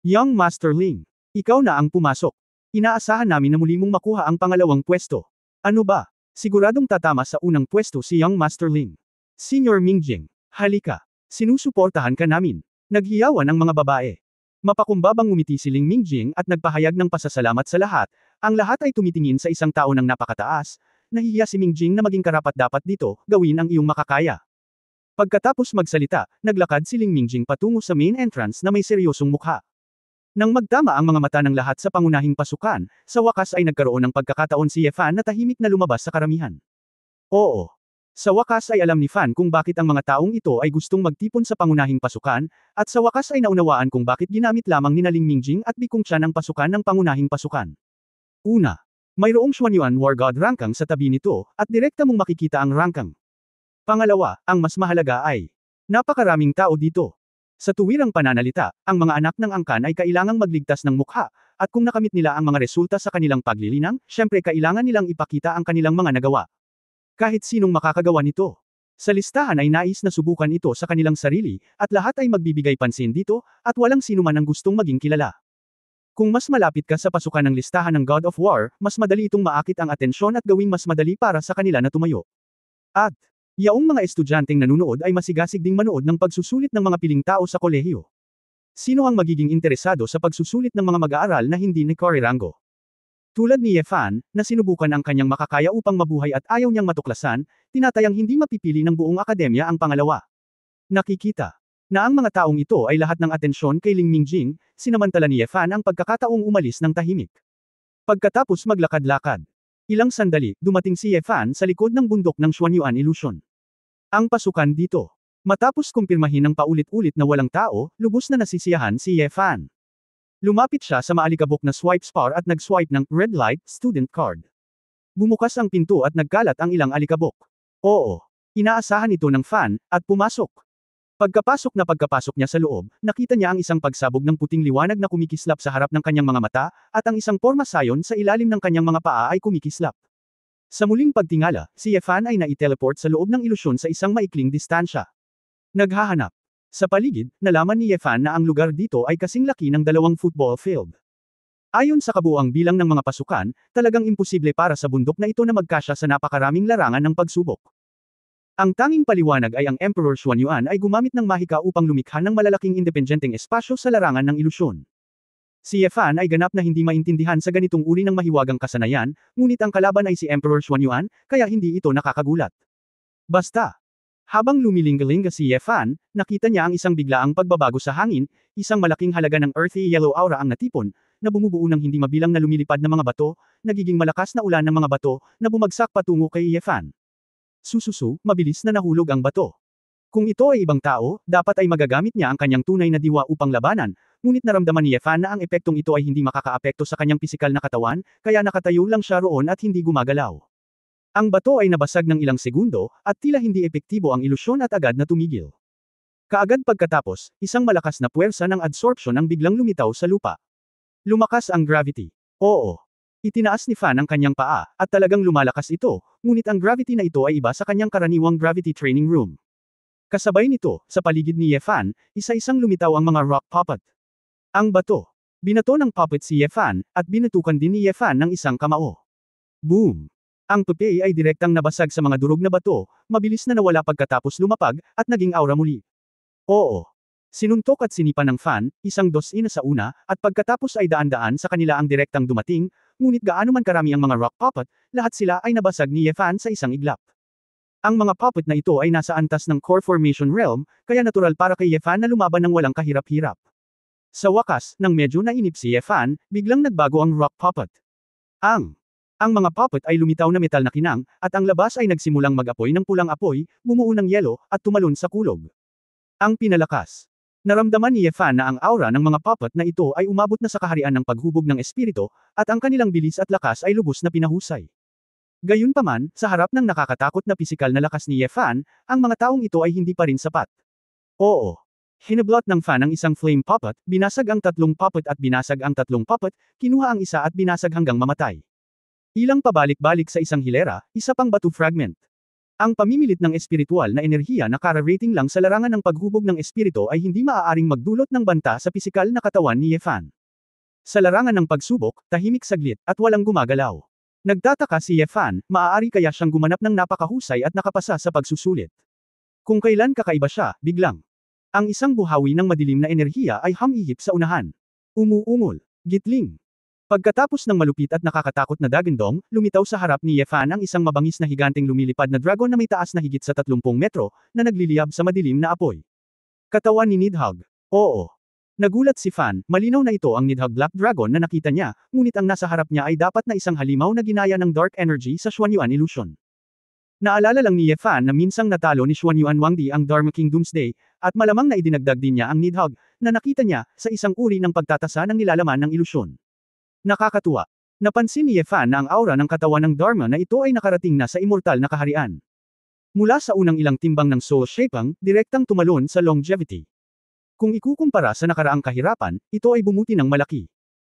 Young Master Ling. Ikaw na ang pumasok. Inaasahan namin na muli mong makuha ang pangalawang pwesto. Ano ba? Siguradong tatama sa unang pwesto si Young Master Ling. Senior Mingjing. Halika. Sinusuportahan ka namin. Naghiyawan ang mga babae. Mapakumbabang ngumiti si Ling Mingjing at nagpahayag ng pasasalamat sa lahat. Ang lahat ay tumitingin sa isang tao ng napakataas. Nahihiya si Mingjing na maging karapat-dapat dito, gawin ang iyong makakaya. Pagkatapos magsalita, naglakad si Ling Mingjing patungo sa main entrance na may seryosong mukha. Nang magtama ang mga mata ng lahat sa pangunahing pasukan, sa wakas ay nagkaroon ng pagkakataon si Ye Fan na tahimik na lumabas sa karamihan. Oo. Sa wakas ay alam ni Fan kung bakit ang mga taong ito ay gustong magtipon sa pangunahing pasukan, at sa wakas ay naunawaan kung bakit ginamit lamang ni Ling Mingjing at Bikung Chan ang pasukan ng pangunahing pasukan. Una. Mayroong Xuan Yuan War God Rankang sa tabi nito, at direkta mong makikita ang Rankang. Pangalawa, ang mas mahalaga ay, napakaraming tao dito. Sa tuwirang pananalita, ang mga anak ng angkan ay kailangang magligtas ng mukha, at kung nakamit nila ang mga resulta sa kanilang paglilinang, syempre kailangan nilang ipakita ang kanilang mga nagawa. Kahit sinong makakagawa nito. Sa listahan ay nais na subukan ito sa kanilang sarili, at lahat ay magbibigay pansin dito, at walang sinuman ang gustong maging kilala. Kung mas malapit ka sa pasukan ng listahan ng God of War, mas madali itong maakit ang atensyon at gawing mas madali para sa kanila na tumayo. At, yaong mga estudyanteng nanunood ay masigasig ding manood ng pagsusulit ng mga piling tao sa kolehiyo. Sino ang magiging interesado sa pagsusulit ng mga mag-aaral na hindi ni rango? Tulad ni Ye Fan, na sinubukan ang kanyang makakaya upang mabuhay at ayaw niyang matuklasan, tinatayang hindi mapipili ng buong akademya ang pangalawa. Nakikita na ang mga taong ito ay lahat ng atensyon kay Ling Mingjing, sinamantala ni Ye Fan ang pagkakataong umalis ng tahimik. Pagkatapos maglakad-lakad. Ilang sandali, dumating si Ye Fan sa likod ng bundok ng Xuan Yuan Illusion. Ang pasukan dito. Matapos kumpirmahin ng paulit-ulit na walang tao, lubos na nasisiyahan si Ye Fan. Lumapit siya sa maalikabok na swipe spar at nag-swipe ng red light student card. Bumukas ang pinto at nagkalat ang ilang alikabok. Oo. Inaasahan ito ng Fan, at pumasok. Pagkapasok niya sa loob, nakita niya ang isang pagsabog ng puting liwanag na kumikislap sa harap ng kanyang mga mata, at ang isang porma sayon sa ilalim ng kanyang mga paa ay kumikislap. Sa muling pagtingala, si Ye Fan ay nai-teleport sa loob ng ilusyon sa isang maikling distansya. Naghahanap. Sa paligid, nalaman ni Ye Fan na ang lugar dito ay kasing laki ng 2 football field. Ayon sa kabuuang bilang ng mga pasukan, talagang imposible para sa bundok na ito na magkasya sa napakaraming larangan ng pagsubok. Ang tanging paliwanag ay ang Emperor Xuan Yuan ay gumamit ng mahika upang lumikha ng malalaking independenteng espasyo sa larangan ng ilusyon. Si Yefan ay ganap na hindi maintindihan sa ganitong uri ng mahiwagang kasanayan, ngunit ang kalaban ay si Emperor Xuanyuan, kaya hindi ito nakakagulat. Basta. Habang lumiling-galing si Yefan, nakita niya ang isang biglaang pagbabago sa hangin, isang malaking halaga ng earthy yellow aura ang natipon, na bumubuo ng hindi mabilang na lumilipad na mga bato, nagiging malakas na ulan ng mga bato, na bumagsak patungo kay Yefan. Sususu, mabilis na nahulog ang bato. Kung ito ay ibang tao, dapat ay magagamit niya ang kanyang tunay na diwa upang labanan, ngunit naramdaman ni Yefan na ang epektong ito ay hindi makakaapekto sa kanyang pisikal na katawan, kaya nakatayo lang siya roon at hindi gumagalaw. Ang bato ay nabasag ng ilang segundo, at tila hindi epektibo ang ilusyon at agad na tumigil. Kaagad pagkatapos, isang malakas na puwersa ng adsorption ang biglang lumitaw sa lupa. Lumakas ang gravity. Oo. Itinaas ni Fan ang kanyang paa, at talagang lumalakas ito, ngunit ang gravity na ito ay iba sa kanyang karaniwang gravity training room. Kasabay nito, sa paligid ni Yefan, isa-isang lumitaw ang mga rock puppet. Ang bato. Binato ng puppet si Yefan, at binatukan din ni Yefan ng isang kamao. Boom! Ang puppet ay direktang nabasag sa mga durog na bato, mabilis na nawala pagkatapos lumapag, at naging aura muli. Oo. Sinuntok at sinipa ng Fan, isang dosina sa una, at pagkatapos ay daan-daan sa kanila ang direktang dumating, ngunit gaano man karami ang mga rock puppet, lahat sila ay nabasag ni Yefan sa isang iglap. Ang mga puppet na ito ay nasa antas ng core formation realm, kaya natural para kay Yefan na lumaban ng walang kahirap-hirap. Sa wakas, nang medyo nainip si Yefan, biglang nagbago ang rock puppet. Ang mga puppet ay lumitaw na metal na kinang, at ang labas ay nagsimulang mag-apoy ng pulang apoy, bumuo ng yelo, at tumalon sa kulog. Ang pinalakas. Naramdaman ni Yefan na ang aura ng mga puppet na ito ay umabot na sa kaharian ng paghubog ng espiritu, at ang kanilang bilis at lakas ay lubos na pinahusay. Gayunpaman, sa harap ng nakakatakot na pisikal na lakas ni Yefan, ang mga taong ito ay hindi pa rin sapat. Oo. Hinablot ng Fan ang isang flame puppet, binasag ang tatlong puppet at binasag ang tatlong puppet, kinuha ang isa at binasag hanggang mamatay. Ilang pabalik-balik sa isang hilera, isa pang batu fragment. Ang pamimilit ng espiritual na enerhiya na kara-rating lang sa larangan ng paghubog ng espiritu ay hindi maaaring magdulot ng banta sa pisikal na katawan ni Yefan. Sa larangan ng pagsubok, tahimik saglit, at walang gumagalaw. Nagtataka si Yefan, maaari kaya siyang gumanap ng napakahusay at nakapasa sa pagsusulit. Kung kailan kakaiba siya, biglang. Ang isang buhawi ng madilim na enerhiya ay humihip sa unahan. Umuungol. Gitling. Pagkatapos ng malupit at nakakatakot na dagandong, lumitaw sa harap ni Yefan ang isang mabangis na higanteng lumilipad na dragon na may taas na higit sa 30 metro, na nagliliyab sa madilim na apoy. Katawan ni Nidhogg. Oo. Nagulat si Fan, malinaw na ito ang Nidhogg Black Dragon na nakita niya, ngunit ang nasa harap niya ay dapat na isang halimaw na ginaya ng dark energy sa Xuanyuan illusion. Naalala lang ni Yefan na minsang natalo ni Xuanyuan Wangdi ang Dharma King Doomsday, at malamang na idinagdag din niya ang Nidhogg, na nakita niya, sa isang uri ng pagtatasa ng nilalaman ng ilusyon. Nakakatuwa. Napansin ni Yefan na ang aura ng katawan ng Dharma na ito ay nakarating na sa immortal na kaharian. Mula sa unang ilang timbang ng soul shaping, direktang tumalon sa longevity. Kung ikukumpara sa nakaraang kahirapan, ito ay bumuti ng malaki.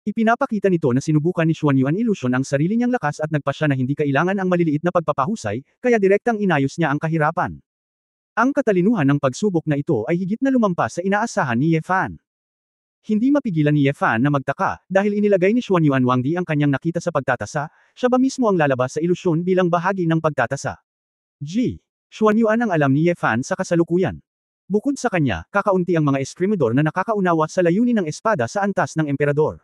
Ipinapakita nito na sinubukan ni Xuanyuan Illusion ang sarili niyang lakas at nagpasya na hindi kailangan ang maliliit na pagpapahusay, kaya direktang inayos niya ang kahirapan. Ang katalinuhan ng pagsubok na ito ay higit na lumampas sa inaasahan ni Yefan. Hindi mapigilan ni Yefan na magtaka, dahil inilagay ni Xuanyuan Wangdi ang kanyang nakita sa pagtatasa, siya ba mismo ang lalabas sa ilusyon bilang bahagi ng pagtatasa. Xuanyuan ang alam ni Yefan sa kasalukuyan. Bukod sa kanya, kakaunti ang mga eskrimador na nakakaunawa sa layunin ng espada sa antas ng emperador.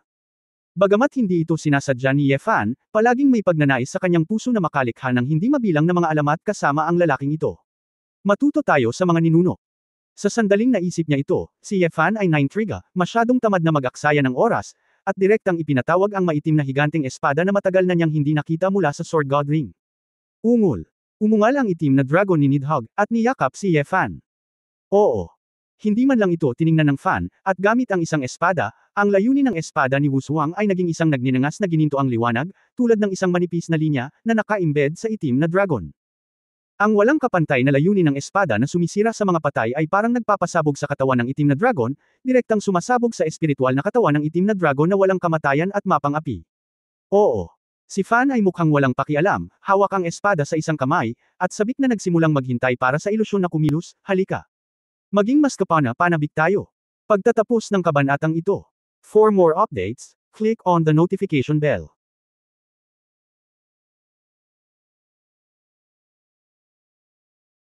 Bagamat hindi ito sinasadya ni Yefan, palaging may pagnanais sa kanyang puso na makalikha ng hindi mabilang na mga alamat kasama ang lalaking ito. Matuto tayo sa mga ninuno. Sa sandaling naisip niya ito, si Yefan ay naintriga, masyadong tamad na mag-aksaya ng oras, at direktang ipinatawag ang maitim na higanteng espada na matagal na niyang hindi nakita mula sa Sword God Ring. Ungol. Umungal ang itim na dragon ni Nidhogg, at niyakap si Yefan. Oo. Hindi man lang ito tiningnan ng Fan, at gamit ang isang espada, ang layunin ng espada ni Wusuang ay naging isang nagninangas na gininto ang liwanag, tulad ng isang manipis na linya, na naka-embed sa itim na dragon. Ang walang kapantay na layunin ng espada na sumisira sa mga patay ay parang nagpapasabog sa katawan ng itim na dragon, direktang sumasabog sa espiritual na katawan ng itim na dragon na walang kamatayan at mapang-api. Oo. Si Fan ay mukhang walang pakialam, hawak ang espada sa isang kamay, at sabik na nagsimulang maghintay para sa ilusyon na kumilos, halika. Maging mas kapana-panabik tayo. Pagtatapos ng kabanatang ito. For more updates, click on the notification bell.